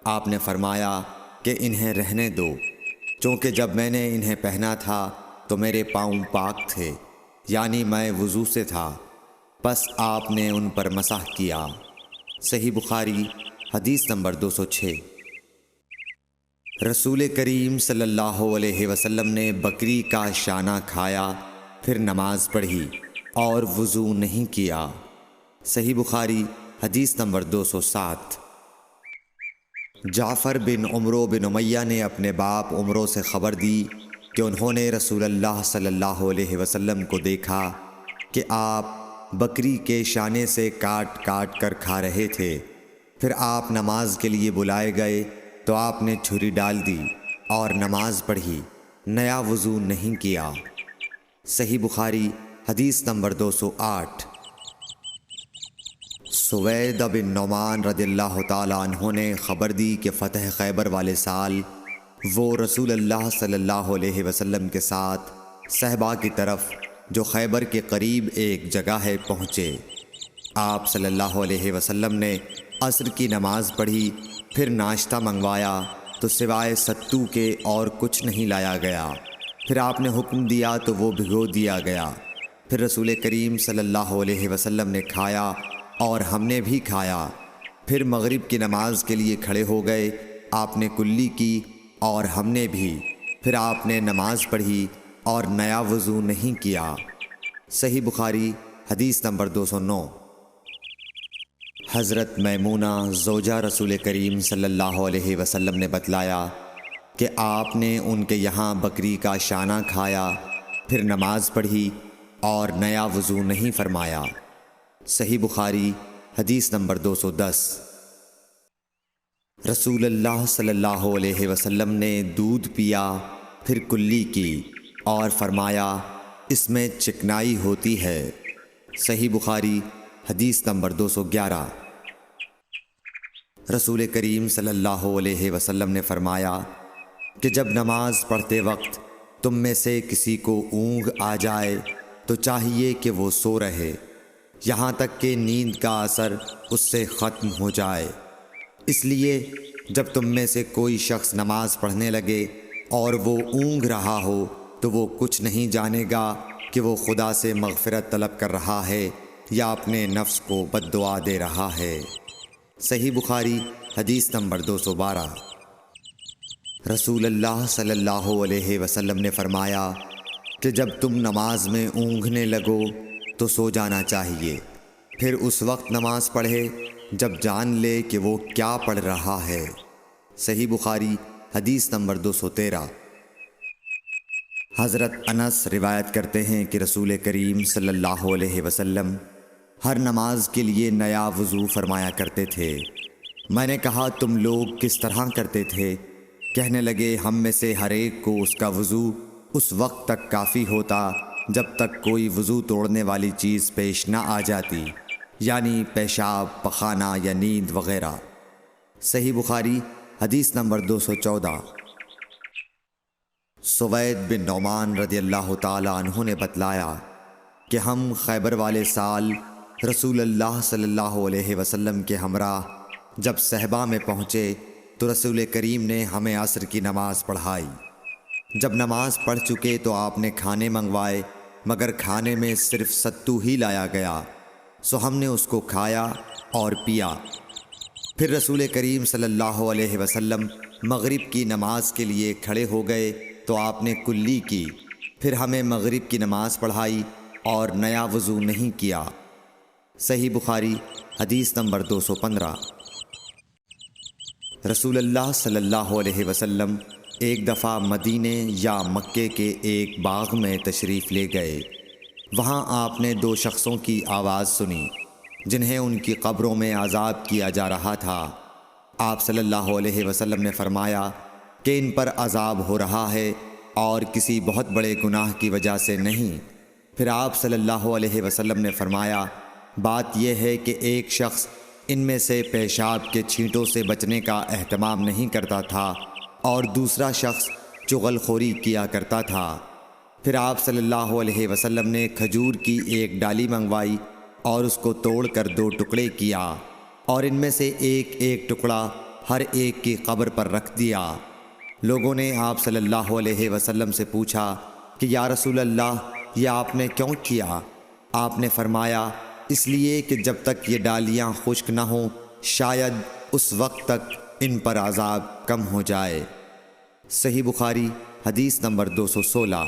آپ نے فرمایا کہ انہیں رہنے دو، چونکہ جب میں نے انہیں پہنا تھا تو میرے پاؤں پاک تھے، یعنی میں وضو سے تھا، بس آپ نے ان پر مسح کیا۔ صحیح بخاری حدیث نمبر 206۔ رسول کریم صلی اللہ علیہ وسلم نے بکری کا شانہ کھایا، پھر نماز پڑھی اور وضو نہیں کیا۔ صحیح بخاری حدیث نمبر 207۔ جعفر بن عمرو بن امیہ نے اپنے باپ عمرو سے خبر دی کہ انہوں نے رسول اللہ صلی اللہ علیہ وسلم کو دیکھا کہ آپ بکری کے شانے سے کاٹ کاٹ کر کھا رہے تھے۔ پھر آپ نماز کے لیے بلائے گئے تو آپ نے چھری ڈال دی اور نماز پڑھی، نیا وضو نہیں کیا۔ صحیح بخاری حدیث نمبر 208۔ سوید بن نعمان رضی اللہ تعالیٰ عنہ نے خبر دی کہ فتح خیبر والے سال وہ رسول اللہ صلی اللہ علیہ وسلم کے ساتھ صحبا کی طرف جو خیبر کے قریب ایک جگہ ہے پہنچے۔ آپ صلی اللہ علیہ وسلم نے عصر کی نماز پڑھی، پھر ناشتہ منگوایا تو سوائے ستو کے اور کچھ نہیں لایا گیا۔ پھر آپ نے حکم دیا تو وہ بھگو دیا گیا۔ پھر رسول کریم صلی اللہ علیہ وسلم نے کھایا اور ہم نے بھی کھایا۔ پھر مغرب کی نماز کے لیے کھڑے ہو گئے، آپ نے کلی کی اور ہم نے بھی۔ پھر آپ نے نماز پڑھی اور نیا وضو نہیں کیا۔ صحیح بخاری حدیث نمبر 209۔ حضرت میمونہ زوجہ رسول کریم صلی اللہ علیہ وسلم نے بتلایا کہ آپ نے ان کے یہاں بکری کا شانہ کھایا، پھر نماز پڑھی اور نیا وضو نہیں فرمایا۔ صحیح بخاری حدیث نمبر 210۔ رسول اللہ صلی اللہ علیہ وسلم نے دودھ پیا، پھر کلی کی اور فرمایا اس میں چکنائی ہوتی ہے۔ صحیح بخاری حدیث نمبر 211۔ رسول کریم صلی اللہ علیہ وسلم نے فرمایا کہ جب نماز پڑھتے وقت تم میں سے کسی کو اونگ آ جائے تو چاہیے کہ وہ سو رہے یہاں تک کہ نیند کا اثر اس سے ختم ہو جائے۔ اس لیے جب تم میں سے کوئی شخص نماز پڑھنے لگے اور وہ اونگ رہا ہو تو وہ کچھ نہیں جانے گا کہ وہ خدا سے مغفرت طلب کر رہا ہے یا اپنے نفس کو بد دعا دے رہا ہے۔ صحیح بخاری حدیث نمبر 212۔ رسول اللہ صلی اللہ علیہ وسلم نے فرمایا کہ جب تم نماز میں اونگنے لگو تو سو جانا چاہیے، پھر اس وقت نماز پڑھے جب جان لے کہ وہ کیا پڑھ رہا ہے۔ صحیح بخاری حدیث نمبر 213۔ حضرت انس روایت کرتے ہیں کہ رسول کریم صلی اللہ علیہ وسلم ہر نماز کے لیے نیا وضو فرمایا کرتے تھے۔ میں نے کہا تم لوگ کس طرح کرتے تھے؟ کہنے لگے ہم میں سے ہر ایک کو اس کا وضو اس وقت تک کافی ہوتا جب تک کوئی وضو توڑنے والی چیز پیش نہ آ جاتی، یعنی پیشاب، پخانہ یا نیند وغیرہ۔ صحیح بخاری حدیث نمبر 214۔ سوید بن نعمان رضی اللہ تعالی عنہ نے بتلایا کہ ہم خیبر والے سال رسول اللہ صلی اللہ علیہ وسلم کے ہمراہ جب صحبہ میں پہنچے تو رسول کریم نے ہمیں عصر کی نماز پڑھائی۔ جب نماز پڑھ چکے تو آپ نے کھانے منگوائے، مگر کھانے میں صرف ستو ہی لایا گیا، سو ہم نے اس کو کھایا اور پیا۔ پھر رسول کریم صلی اللہ علیہ وسلم مغرب کی نماز کے لیے کھڑے ہو گئے تو آپ نے کلی کی، پھر ہمیں مغرب کی نماز پڑھائی اور نیا وضو نہیں کیا۔ صحیح بخاری حدیث نمبر 215۔ رسول اللہ صلی اللہ علیہ وسلم ایک دفعہ مدینے یا مکے کے ایک باغ میں تشریف لے گئے۔ وہاں آپ نے دو شخصوں کی آواز سنی جنہیں ان کی قبروں میں عذاب کیا جا رہا تھا۔ آپ صلی اللہ علیہ وسلم نے فرمایا کہ ان پر عذاب ہو رہا ہے اور کسی بہت بڑے گناہ کی وجہ سے نہیں۔ پھر آپ صلی اللہ علیہ وسلم نے فرمایا بات یہ ہے کہ ایک شخص ان میں سے پیشاب کے چھینٹوں سے بچنے کا اہتمام نہیں کرتا تھا اور دوسرا شخص چغل خوری کیا کرتا تھا۔ پھر آپ صلی اللہ علیہ وسلم نے کھجور کی ایک ڈالی منگوائی اور اس کو توڑ کر دو ٹکڑے کیا اور ان میں سے ایک ایک ٹکڑا ہر ایک کی قبر پر رکھ دیا۔ لوگوں نے آپ صلی اللہ علیہ وسلم سے پوچھا کہ یا رسول اللہ یہ آپ نے کیوں کیا؟ آپ نے فرمایا اس لیے کہ جب تک یہ ڈالیاں خشک نہ ہوں شاید اس وقت تک ان پر عذاب کم ہو جائے۔ صحیح بخاری حدیث نمبر 216۔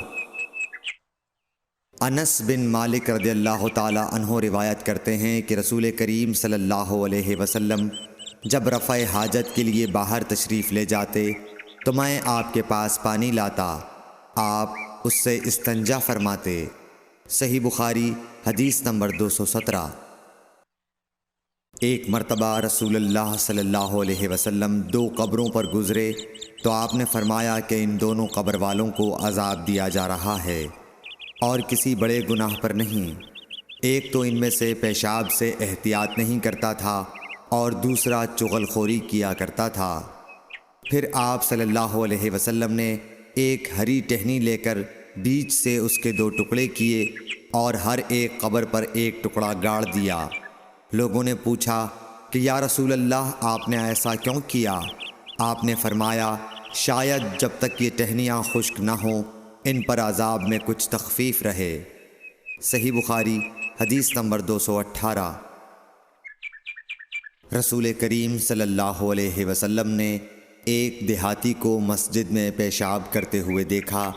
انس بن مالک رضی اللہ تعالی عنہ روایت کرتے ہیں کہ رسول کریم صلی اللہ علیہ وسلم جب رفع حاجت کے لیے باہر تشریف لے جاتے تو میں آپ کے پاس پانی لاتا، آپ اس سے استنجا فرماتے۔ صحیح بخاری حدیث نمبر 217۔ ایک مرتبہ رسول اللہ صلی اللہ علیہ وسلم دو قبروں پر گزرے تو آپ نے فرمایا کہ ان دونوں قبر والوں کو عذاب دیا جا رہا ہے اور کسی بڑے گناہ پر نہیں۔ ایک تو ان میں سے پیشاب سے احتیاط نہیں کرتا تھا اور دوسرا چغل خوری کیا کرتا تھا۔ پھر آپ صلی اللہ علیہ وسلم نے ایک ہری ٹہنی لے کر بیچ سے اس کے دو ٹکڑے کیے اور ہر ایک قبر پر ایک ٹکڑا گاڑ دیا۔ لوگوں نے پوچھا کہ یا رسول اللہ آپ نے ایسا کیوں کیا؟ آپ نے فرمایا شاید جب تک یہ ٹہنیاں خشک نہ ہوں ان پر عذاب میں کچھ تخفیف رہے۔ صحیح بخاری حدیث نمبر 218۔ رسول کریم صلی اللہ علیہ وسلم نے ایک دیہاتی کو مسجد میں پیشاب کرتے ہوئے دیکھا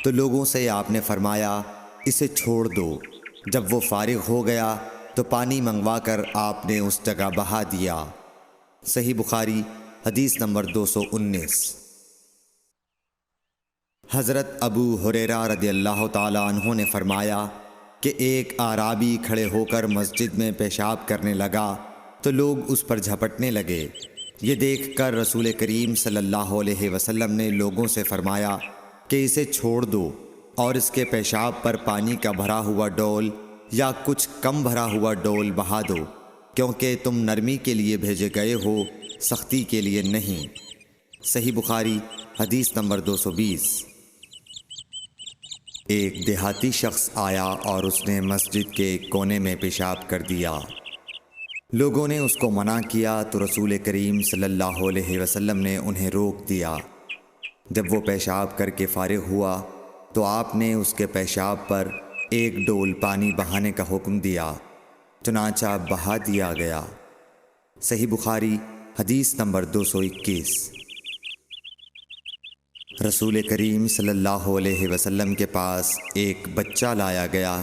تو لوگوں سے آپ نے فرمایا اسے چھوڑ دو۔ جب وہ فارغ ہو گیا تو پانی منگوا کر آپ نے اس جگہ بہا دیا۔ صحیح بخاری حدیث نمبر 219۔ حضرت ابو ہریرہ رضی اللہ تعالی عنہ نے فرمایا کہ ایک اعرابی کھڑے ہو کر مسجد میں پیشاب کرنے لگا تو لوگ اس پر جھپٹنے لگے یہ دیکھ کر رسول کریم صلی اللہ علیہ وسلم نے لوگوں سے فرمایا کہ اسے چھوڑ دو اور اس کے پیشاب پر پانی کا بھرا ہوا ڈول یا کچھ کم بھرا ہوا ڈول بہا دو، کیونکہ تم نرمی کے لیے بھیجے گئے ہو، سختی کے لیے نہیں۔ صحیح بخاری حدیث نمبر 220۔ ایک دیہاتی شخص آیا اور اس نے مسجد کے ایک کونے میں پیشاب کر دیا۔ لوگوں نے اس کو منع کیا تو رسول کریم صلی اللہ علیہ وسلم نے انہیں روک دیا۔ جب وہ پیشاب کر کے فارغ ہوا تو آپ نے اس کے پیشاب پر ایک ڈول پانی بہانے کا حکم دیا، چنانچہ بہا دیا گیا۔ صحیح بخاری حدیث نمبر 221۔ رسول کریم صلی اللہ علیہ وسلم کے پاس ایک بچہ لایا گیا،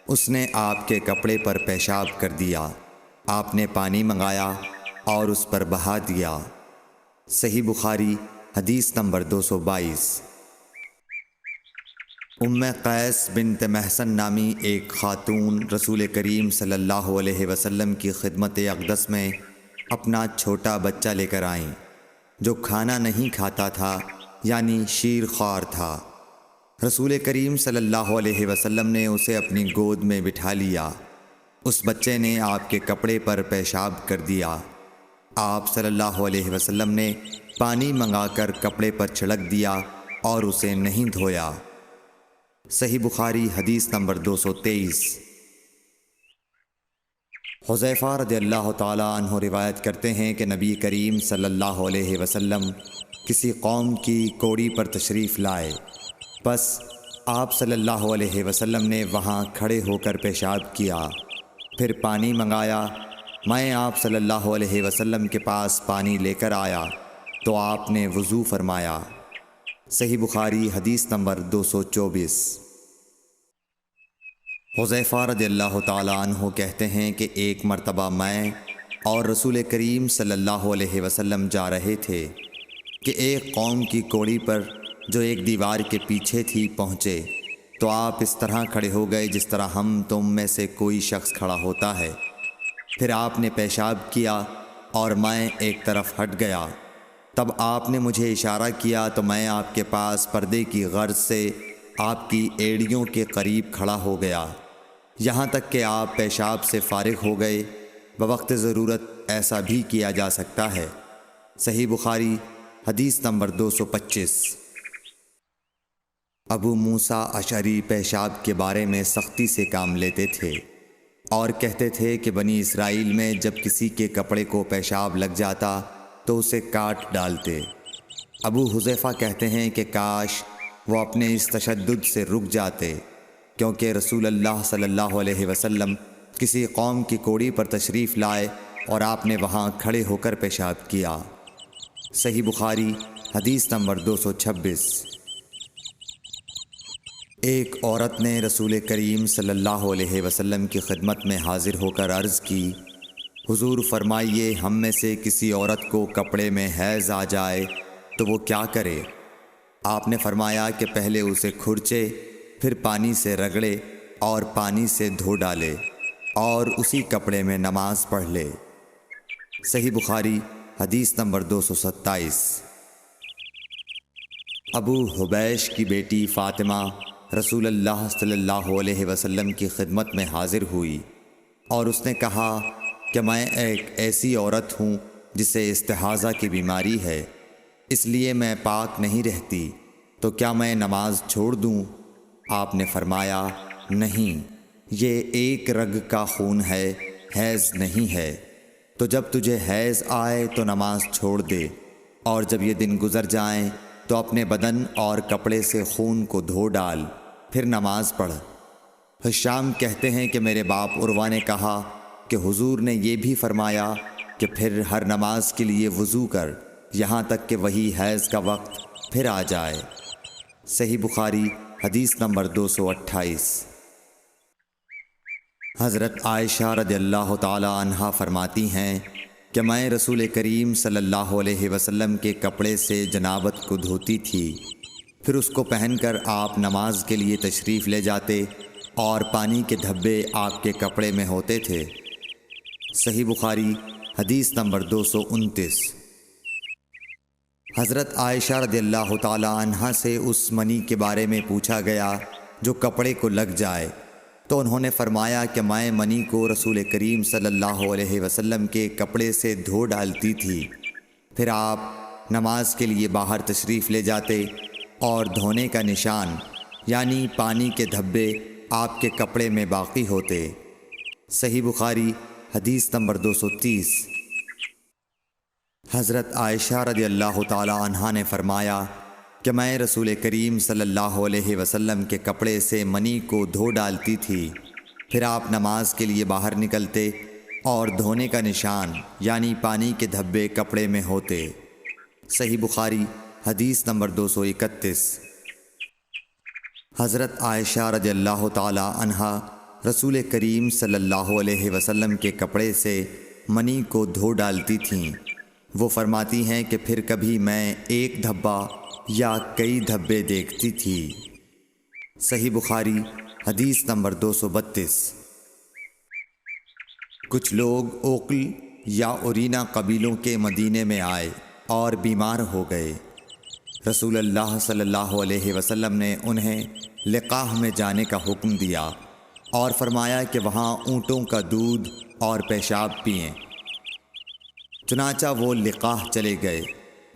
اس نے آپ کے کپڑے پر پیشاب کر دیا۔ آپ نے پانی منگایا اور اس پر بہا دیا۔ صحیح بخاری حدیث نمبر 222۔ ام قیس بنت محسن نامی ایک خاتون رسول کریم صلی اللہ علیہ وسلم کی خدمت اقدس میں اپنا چھوٹا بچہ لے کر آئیں، جو کھانا نہیں کھاتا تھا، یعنی شیر خوار تھا۔ رسول کریم صلی اللہ علیہ وسلم نے اسے اپنی گود میں بٹھا لیا۔ اس بچے نے آپ کے کپڑے پر پیشاب کر دیا۔ آپ صلی اللہ علیہ وسلم نے پانی منگا کر کپڑے پر چھڑک دیا اور اسے نہیں دھویا۔ صحیح بخاری حدیث نمبر 223۔ حذیفہ رضی اللہ تعالی عنہ روایت کرتے ہیں کہ نبی کریم صلی اللہ علیہ وسلم کسی قوم کی کوڑی پر تشریف لائے، پس آپ صلی اللہ علیہ وسلم نے وہاں کھڑے ہو کر پیشاب کیا، پھر پانی منگایا۔ میں آپ صلی اللہ علیہ وسلم کے پاس پانی لے کر آیا تو آپ نے وضو فرمایا۔ صحیح بخاری حدیث نمبر 224۔ حذیفہ رضی اللہ تعالی عنہ کہتے ہیں کہ ایک مرتبہ میں اور رسول کریم صلی اللہ علیہ وسلم جا رہے تھے کہ ایک قوم کی کوڑی پر جو ایک دیوار کے پیچھے تھی پہنچے، تو آپ اس طرح کھڑے ہو گئے جس طرح ہم تم میں سے کوئی شخص کھڑا ہوتا ہے۔ پھر آپ نے پیشاب کیا اور میں ایک طرف ہٹ گیا۔ تب آپ نے مجھے اشارہ کیا تو میں آپ کے پاس پردے کی غرض سے آپ کی ایڑیوں کے قریب کھڑا ہو گیا، یہاں تک کہ آپ پیشاب سے فارغ ہو گئے۔ بوقت ضرورت ایسا بھی کیا جا سکتا ہے۔ صحیح بخاری حدیث نمبر 225۔ ابو موسیٰ اشعری پیشاب کے بارے میں سختی سے کام لیتے تھے اور کہتے تھے کہ بنی اسرائیل میں جب کسی کے کپڑے کو پیشاب لگ جاتا تو اسے کاٹ ڈالتے۔ ابو حذیفہ کہتے ہیں کہ کاش وہ اپنے اس تشدد سے رک جاتے، کیونکہ رسول اللہ صلی اللہ علیہ وسلم کسی قوم کی کوڑی پر تشریف لائے اور آپ نے وہاں کھڑے ہو کر پیشاب کیا۔ صحیح بخاری حدیث نمبر 226۔ ایک عورت نے رسول کریم صلی اللہ علیہ وسلم کی خدمت میں حاضر ہو کر عرض کی، حضور فرمائیے ہم میں سے کسی عورت کو کپڑے میں حیض آ جائے تو وہ کیا کرے؟ آپ نے فرمایا کہ پہلے اسے کھرچے، پھر پانی سے رگڑے اور پانی سے دھو ڈالے اور اسی کپڑے میں نماز پڑھ لے۔ صحیح بخاری حدیث نمبر 227۔ ابو حبیش کی بیٹی فاطمہ رسول اللہ صلی اللہ علیہ وسلم کی خدمت میں حاضر ہوئی اور اس نے کہا کہ میں ایک ایسی عورت ہوں جسے استحاضہ کی بیماری ہے، اس لیے میں پاک نہیں رہتی، تو کیا میں نماز چھوڑ دوں؟ آپ نے فرمایا نہیں، یہ ایک رگ کا خون ہے، حیض نہیں ہے، تو جب تجھے حیض آئے تو نماز چھوڑ دے، اور جب یہ دن گزر جائیں تو اپنے بدن اور کپڑے سے خون کو دھو ڈال، پھر نماز پڑھ۔ ہشام کہتے ہیں کہ میرے باپ عروہ نے کہا کہ حضور نے یہ بھی فرمایا کہ پھر ہر نماز کے لیے وضو کر، یہاں تک کہ وہی حیض کا وقت پھر آ جائے۔ صحیح بخاری حدیث نمبر 228۔ حضرت عائشہ رضی اللہ تعالی عنہا فرماتی ہیں کہ میں رسول کریم صلی اللہ علیہ وسلم کے کپڑے سے جنابت کو دھوتی تھی، پھر اس کو پہن کر آپ نماز کے لیے تشریف لے جاتے اور پانی کے دھبے آپ کے کپڑے میں ہوتے تھے۔ صحیح بخاری حدیث نمبر 229۔ حضرت عائشہ رضی اللہ تعالی عنہا سے اس منی کے بارے میں پوچھا گیا جو کپڑے کو لگ جائے، تو انہوں نے فرمایا کہ میں منی کو رسول کریم صلی اللہ علیہ وسلم کے کپڑے سے دھو ڈالتی تھی، پھر آپ نماز کے لیے باہر تشریف لے جاتے اور دھونے کا نشان یعنی پانی کے دھبے آپ کے کپڑے میں باقی ہوتے۔ صحیح بخاری حدیث نمبر 230۔ حضرت عائشہ رضی اللہ تعالی عنہا نے فرمایا کہ میں رسول کریم صلی اللہ علیہ وسلم کے کپڑے سے منی کو دھو ڈالتی تھی، پھر آپ نماز کے لیے باہر نکلتے اور دھونے کا نشان یعنی پانی کے دھبے کپڑے میں ہوتے۔ صحیح بخاری حدیث نمبر 231۔ حضرت عائشہ رضی اللہ تعالی عنہا رسول کریم صلی اللہ علیہ وسلم کے کپڑے سے منی کو دھو ڈالتی تھیں۔ وہ فرماتی ہیں کہ پھر کبھی میں ایک دھبا یا کئی دھبے دیکھتی تھی۔ صحیح بخاری حدیث نمبر 232۔ کچھ لوگ اوقل یا اورینا قبیلوں کے مدینے میں آئے اور بیمار ہو گئے۔ رسول اللہ صلی اللہ علیہ وسلم نے انہیں لقاح میں جانے کا حکم دیا اور فرمایا کہ وہاں اونٹوں کا دودھ اور پیشاب پئیں۔ چنانچہ وہ لقاح چلے گئے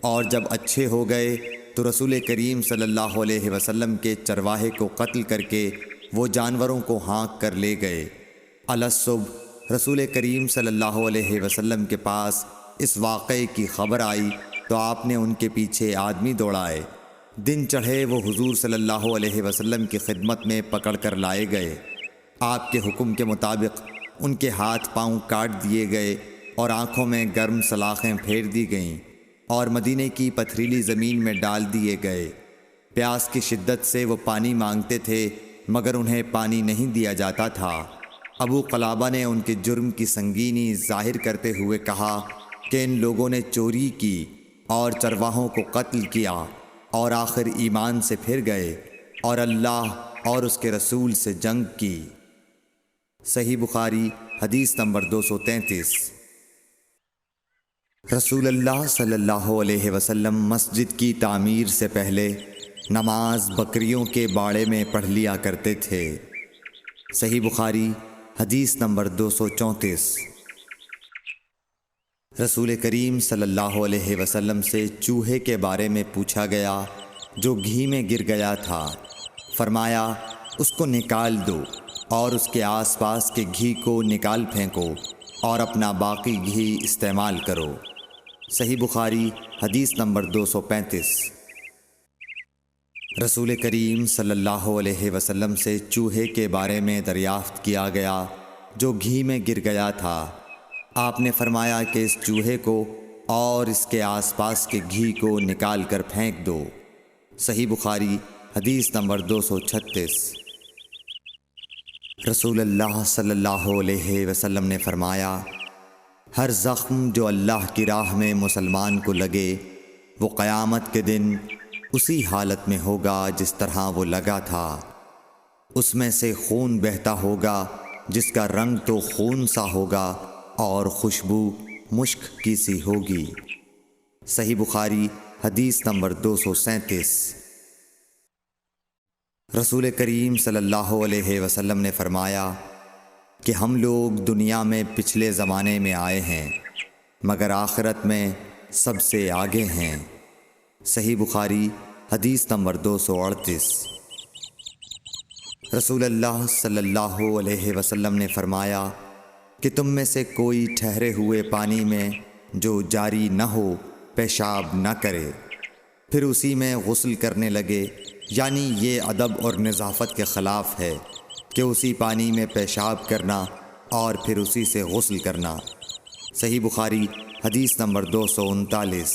اور جب اچھے ہو گئے تو رسول کریم صلی اللہ علیہ وسلم کے چرواہے کو قتل کر کے وہ جانوروں کو ہانک کر لے گئے۔ الصبح رسول کریم صلی اللہ علیہ وسلم کے پاس اس واقعے کی خبر آئی تو آپ نے ان کے پیچھے آدمی دوڑائے۔ دن چڑھے وہ حضور صلی اللہ علیہ وسلم کی خدمت میں پکڑ کر لائے گئے۔ آپ کے حکم کے مطابق ان کے ہاتھ پاؤں کاٹ دیے گئے اور آنکھوں میں گرم سلاخیں پھیر دی گئیں اور مدینے کی پتھریلی زمین میں ڈال دیے گئے۔ پیاس کی شدت سے وہ پانی مانگتے تھے مگر انہیں پانی نہیں دیا جاتا تھا۔ ابو قلابہ نے ان کے جرم کی سنگینی ظاہر کرتے ہوئے کہا کہ ان لوگوں نے چوری کی اور چرواہوں کو قتل کیا اور آخر ایمان سے پھر گئے اور اللہ اور اس کے رسول سے جنگ کی۔ صحیح بخاری حدیث نمبر 233۔ رسول اللہ صلی اللہ علیہ وسلم مسجد کی تعمیر سے پہلے نماز بکریوں کے باڑے میں پڑھ لیا کرتے تھے۔ صحیح بخاری حدیث نمبر 234۔ رسول کریم صلی اللہ علیہ وسلم سے چوہے کے بارے میں پوچھا گیا جو گھی میں گر گیا تھا۔ فرمایا اس کو نکال دو اور اس کے آس پاس کے گھی کو نکال پھینکو اور اپنا باقی گھی استعمال کرو۔ صحیح بخاری حدیث نمبر 235۔ رسول کریم صلی اللہ علیہ وسلم سے چوہے کے بارے میں دریافت کیا گیا جو گھی میں گر گیا تھا۔ آپ نے فرمایا کہ اس چوہے کو اور اس کے آس پاس کے گھی کو نکال کر پھینک دو۔ صحیح بخاری حدیث نمبر 236۔ رسول اللہ صلی اللہ علیہ وسلم نے فرمایا ہر زخم جو اللہ کی راہ میں مسلمان کو لگے وہ قیامت کے دن اسی حالت میں ہوگا جس طرح وہ لگا تھا۔ اس میں سے خون بہتا ہوگا جس کا رنگ تو خون سا ہوگا اور خوشبو مشک کی سی ہوگی۔ صحیح بخاری حدیث نمبر 237۔ رسول کریم صلی اللہ علیہ وسلم نے فرمایا کہ ہم لوگ دنیا میں پچھلے زمانے میں آئے ہیں مگر آخرت میں سب سے آگے ہیں۔ صحیح بخاری حدیث نمبر 238۔ رسول اللہ صلی اللہ علیہ وسلم نے فرمایا کہ تم میں سے کوئی ٹھہرے ہوئے پانی میں جو جاری نہ ہو پیشاب نہ کرے پھر اسی میں غسل کرنے لگے، یعنی یہ ادب اور نظافت کے خلاف ہے کہ اسی پانی میں پیشاب کرنا اور پھر اسی سے غسل کرنا۔ صحیح بخاری حدیث نمبر 239۔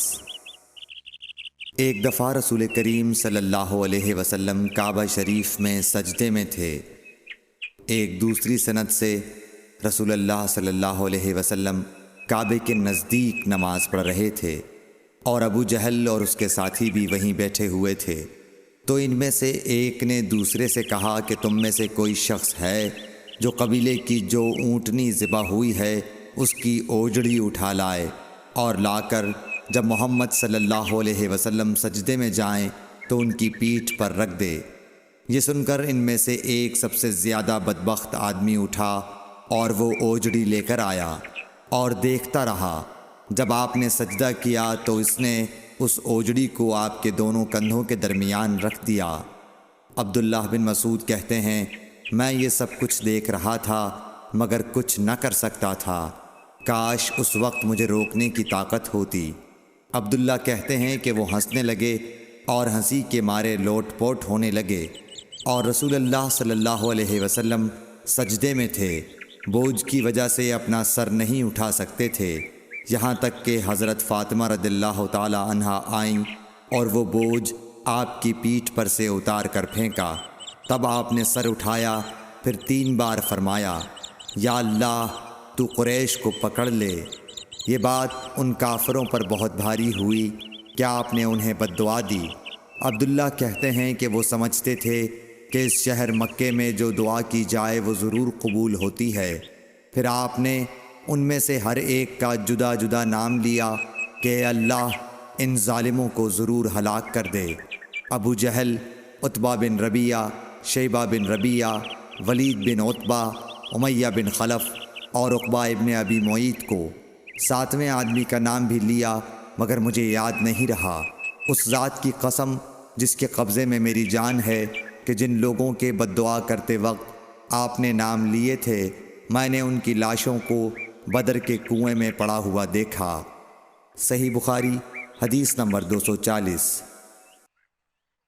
ایک دفعہ رسول کریم صلی اللہ علیہ وسلم کعبہ شریف میں سجدے میں تھے۔ ایک دوسری سند سے رسول اللہ صلی اللہ علیہ وسلم کعبے کے نزدیک نماز پڑھ رہے تھے اور ابو جہل اور اس کے ساتھی بھی وہیں بیٹھے ہوئے تھے، تو ان میں سے ایک نے دوسرے سے کہا کہ تم میں سے کوئی شخص ہے جو قبیلے کی جو اونٹنی ذبح ہوئی ہے اس کی اوجڑی اٹھا لائے اور لا کر جب محمد صلی اللہ علیہ وسلم سجدے میں جائیں تو ان کی پیٹھ پر رکھ دے۔ یہ سن کر ان میں سے ایک سب سے زیادہ بدبخت آدمی اٹھا اور وہ اوجڑی لے کر آیا اور دیکھتا رہا۔ جب آپ نے سجدہ کیا تو اس نے اس اوجڑی کو آپ کے دونوں کندھوں کے درمیان رکھ دیا۔ عبداللہ بن مسعود کہتے ہیں، میں یہ سب کچھ دیکھ رہا تھا مگر کچھ نہ کر سکتا تھا، کاش اس وقت مجھے روکنے کی طاقت ہوتی۔ عبداللہ کہتے ہیں کہ وہ ہنسنے لگے اور ہنسی کے مارے لوٹ پوٹ ہونے لگے، اور رسول اللہ صلی اللہ علیہ وسلم سجدے میں تھے، بوجھ کی وجہ سے اپنا سر نہیں اٹھا سکتے تھے، یہاں تک کہ حضرت فاطمہ رضی اللہ تعالی عنہا آئیں اور وہ بوجھ آپ کی پیٹھ پر سے اتار کر پھینکا۔ تب آپ نے سر اٹھایا، پھر 3 بار فرمایا، یا اللہ تو قریش کو پکڑ لے۔ یہ بات ان کافروں پر بہت بھاری ہوئی کہ آپ نے انہیں بد دعا دی۔ عبداللہ کہتے ہیں کہ وہ سمجھتے تھے کہ اس شہر مکے میں جو دعا کی جائے وہ ضرور قبول ہوتی ہے۔ پھر آپ نے ان میں سے ہر ایک کا جدا جدا نام لیا کہ اے اللہ ان ظالموں کو ضرور ہلاک کر دے۔ ابو جہل، عتبہ بن ربیعہ، شیبہ بن ربیعہ، ولید بن عتبہ، امیہ بن خلف اور عقبہ ابن ابی معیط کو۔ 7ویں آدمی کا نام بھی لیا مگر مجھے یاد نہیں رہا۔ اس ذات کی قسم جس کے قبضے میں میری جان ہے کہ جن لوگوں کے بد دعا کرتے وقت آپ نے نام لیے تھے، میں نے ان کی لاشوں کو بدر کے کنویں میں پڑا ہوا دیکھا۔ صحیح بخاری حدیث نمبر 240۔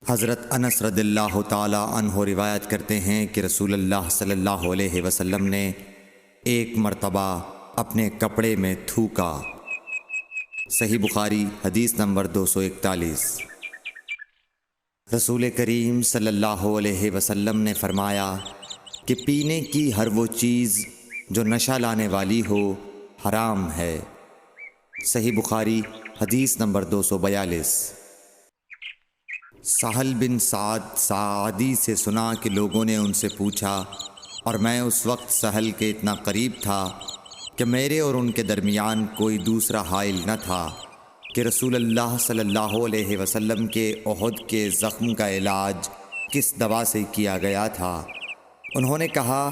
حضرت انس رضی اللہ تعالی عنہ روایت کرتے ہیں کہ رسول اللہ صلی اللہ علیہ وسلم نے ایک مرتبہ اپنے کپڑے میں تھوکا۔ صحیح بخاری حدیث نمبر 241۔ رسول کریم صلی اللہ علیہ وسلم نے فرمایا کہ پینے کی ہر وہ چیز جو نشہ لانے والی ہو حرام ہے۔ صحیح بخاری حدیث نمبر 242۔ سہل بن سعد ساعدی سے سنا کہ لوگوں نے ان سے پوچھا، اور میں اس وقت سہل کے اتنا قریب تھا کہ میرے اور ان کے درمیان کوئی دوسرا حائل نہ تھا، کہ رسول اللہ صلی اللہ علیہ وسلم کے احد کے زخم کا علاج کس دوا سے کیا گیا تھا۔ انہوں نے کہا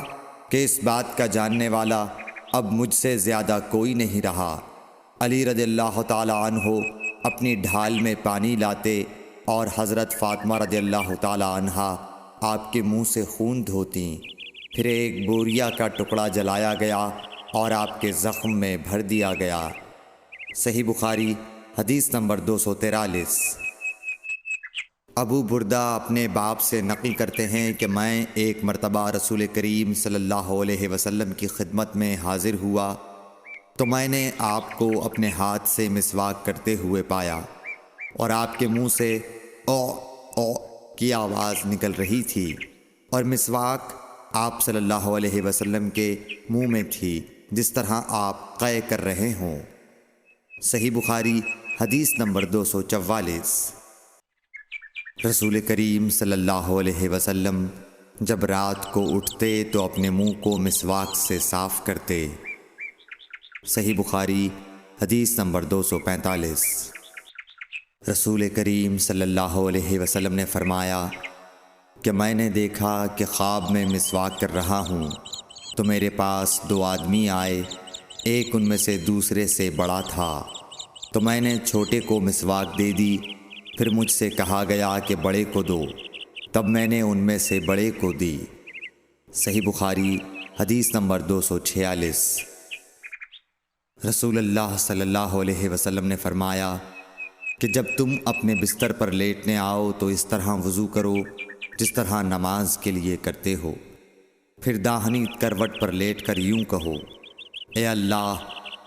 کہ اس بات کا جاننے والا اب مجھ سے زیادہ کوئی نہیں رہا۔ علی رضی اللہ تعالی عنہ اپنی ڈھال میں پانی لاتے اور حضرت فاطمہ رضی اللہ تعالی عنہا آپ کے منہ سے خون دھوتیں، پھر ایک بوریا کا ٹکڑا جلایا گیا اور آپ کے زخم میں بھر دیا گیا۔ صحیح بخاری حدیث نمبر 243۔ ابو بردہ اپنے باپ سے نقل کرتے ہیں کہ میں ایک مرتبہ رسول کریم صلی اللہ علیہ وسلم کی خدمت میں حاضر ہوا تو میں نے آپ کو اپنے ہاتھ سے مسواک کرتے ہوئے پایا، اور آپ کے منہ سے او او کی آواز نکل رہی تھی، اور مسواک آپ صلی اللہ علیہ وسلم کے منہ میں تھی جس طرح آپ قے کر رہے ہوں۔ صحیح بخاری حدیث نمبر 244۔ رسول کریم صلی اللہ علیہ وسلم جب رات کو اٹھتے تو اپنے منہ کو مسواک سے صاف کرتے۔ صحیح بخاری حدیث نمبر 245۔ رسول کریم صلی اللہ علیہ وسلم نے فرمایا کہ میں نے دیکھا کہ خواب میں مسواک کر رہا ہوں تو میرے پاس 2 آدمی آئے، ایک ان میں سے دوسرے سے بڑا تھا، تو میں نے چھوٹے کو مسواک دے دی، پھر مجھ سے کہا گیا کہ بڑے کو دو، تب میں نے ان میں سے بڑے کو دی۔ صحیح بخاری حدیث نمبر 246۔ رسول اللہ صلی اللہ علیہ وسلم نے فرمایا کہ جب تم اپنے بستر پر لیٹنے آؤ تو اس طرح وضو کرو جس طرح نماز کے لیے کرتے ہو، پھر داہنی کروٹ پر لیٹ کر یوں کہو، اے اللہ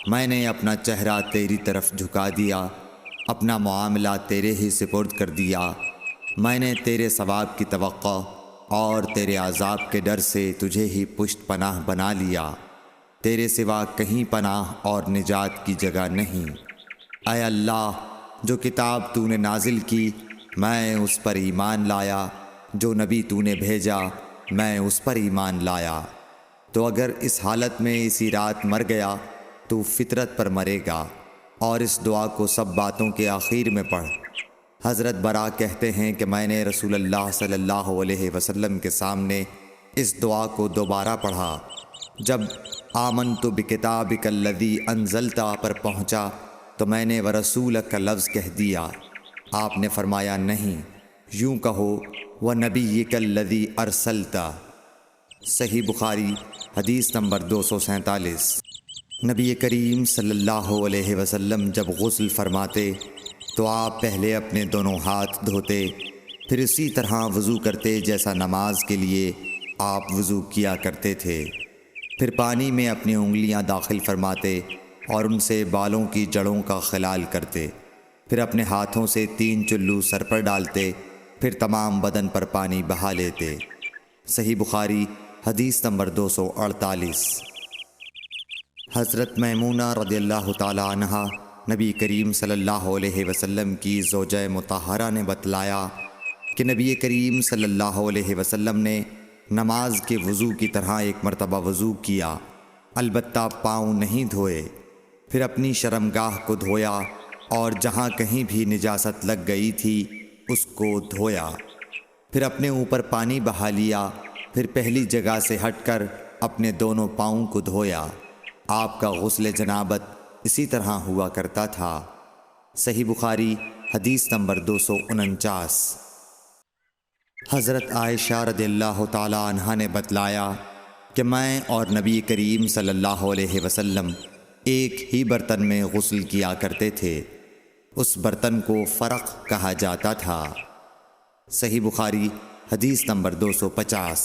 میں نے اپنا چہرہ تیری طرف جھکا دیا، اپنا معاملہ تیرے ہی سپرد کر دیا، میں نے تیرے ثواب کی توقع اور تیرے عذاب کے ڈر سے تجھے ہی پشت پناہ بنا لیا، تیرے سوا کہیں پناہ اور نجات کی جگہ نہیں۔ اے اللہ جو کتاب تو نے نازل کی میں اس پر ایمان لایا، جو نبی تو نے بھیجا میں اس پر ایمان لایا، تو اگر اس حالت میں اسی رات مر گیا تو فطرت پر مرے گا، اور اس دعا کو سب باتوں کے آخر میں پڑھ۔ حضرت برا کہتے ہیں کہ میں نے رسول اللہ صلی اللہ علیہ وسلم کے سامنے اس دعا کو دوبارہ پڑھا۔ جب آمنت بکتابک الذی انزلت پر پہنچا تو میں نے ورسولک کا لفظ کہہ دیا۔ آپ نے فرمایا نہیں، یوں کہو ونبیک الذی ارسلت۔ صحیح بخاری حدیث نمبر 247۔ نبی کریم صلی اللہ علیہ وسلم جب غسل فرماتے تو آپ پہلے اپنے دونوں ہاتھ دھوتے، پھر اسی طرح وضو کرتے جیسا نماز کے لیے آپ وضو کیا کرتے تھے۔ پھر پانی میں اپنی انگلیاں داخل فرماتے اور ان سے بالوں کی جڑوں کا خلال کرتے، پھر اپنے ہاتھوں سے 3 چلو سر پر ڈالتے، پھر تمام بدن پر پانی بہا لیتے۔ صحیح بخاری حدیث نمبر 248۔ حضرت میمونہ رضی اللہ تعالی عنہا نبی کریم صلی اللہ علیہ وسلم کی زوجہ مطہرہ نے بتلایا کہ نبی کریم صلی اللہ علیہ وسلم نے نماز کے وضو کی طرح ایک مرتبہ وضو کیا، البتہ پاؤں نہیں دھوئے، پھر اپنی شرمگاہ کو دھویا اور جہاں کہیں بھی نجاست لگ گئی تھی اس کو دھویا، پھر اپنے اوپر پانی بہا لیا، پھر پہلی جگہ سے ہٹ کر اپنے دونوں پاؤں کو دھویا۔ آپ کا غسل جنابت اسی طرح ہوا کرتا تھا۔ صحیح بخاری حدیث نمبر 249۔ حضرت عائشہ رضی اللہ تعالی عنہا نے بتلایا کہ میں اور نبی کریم صلی اللہ علیہ وسلم ایک ہی برتن میں غسل کیا کرتے تھے، اس برتن کو فرق کہا جاتا تھا۔ صحیح بخاری حدیث نمبر 250۔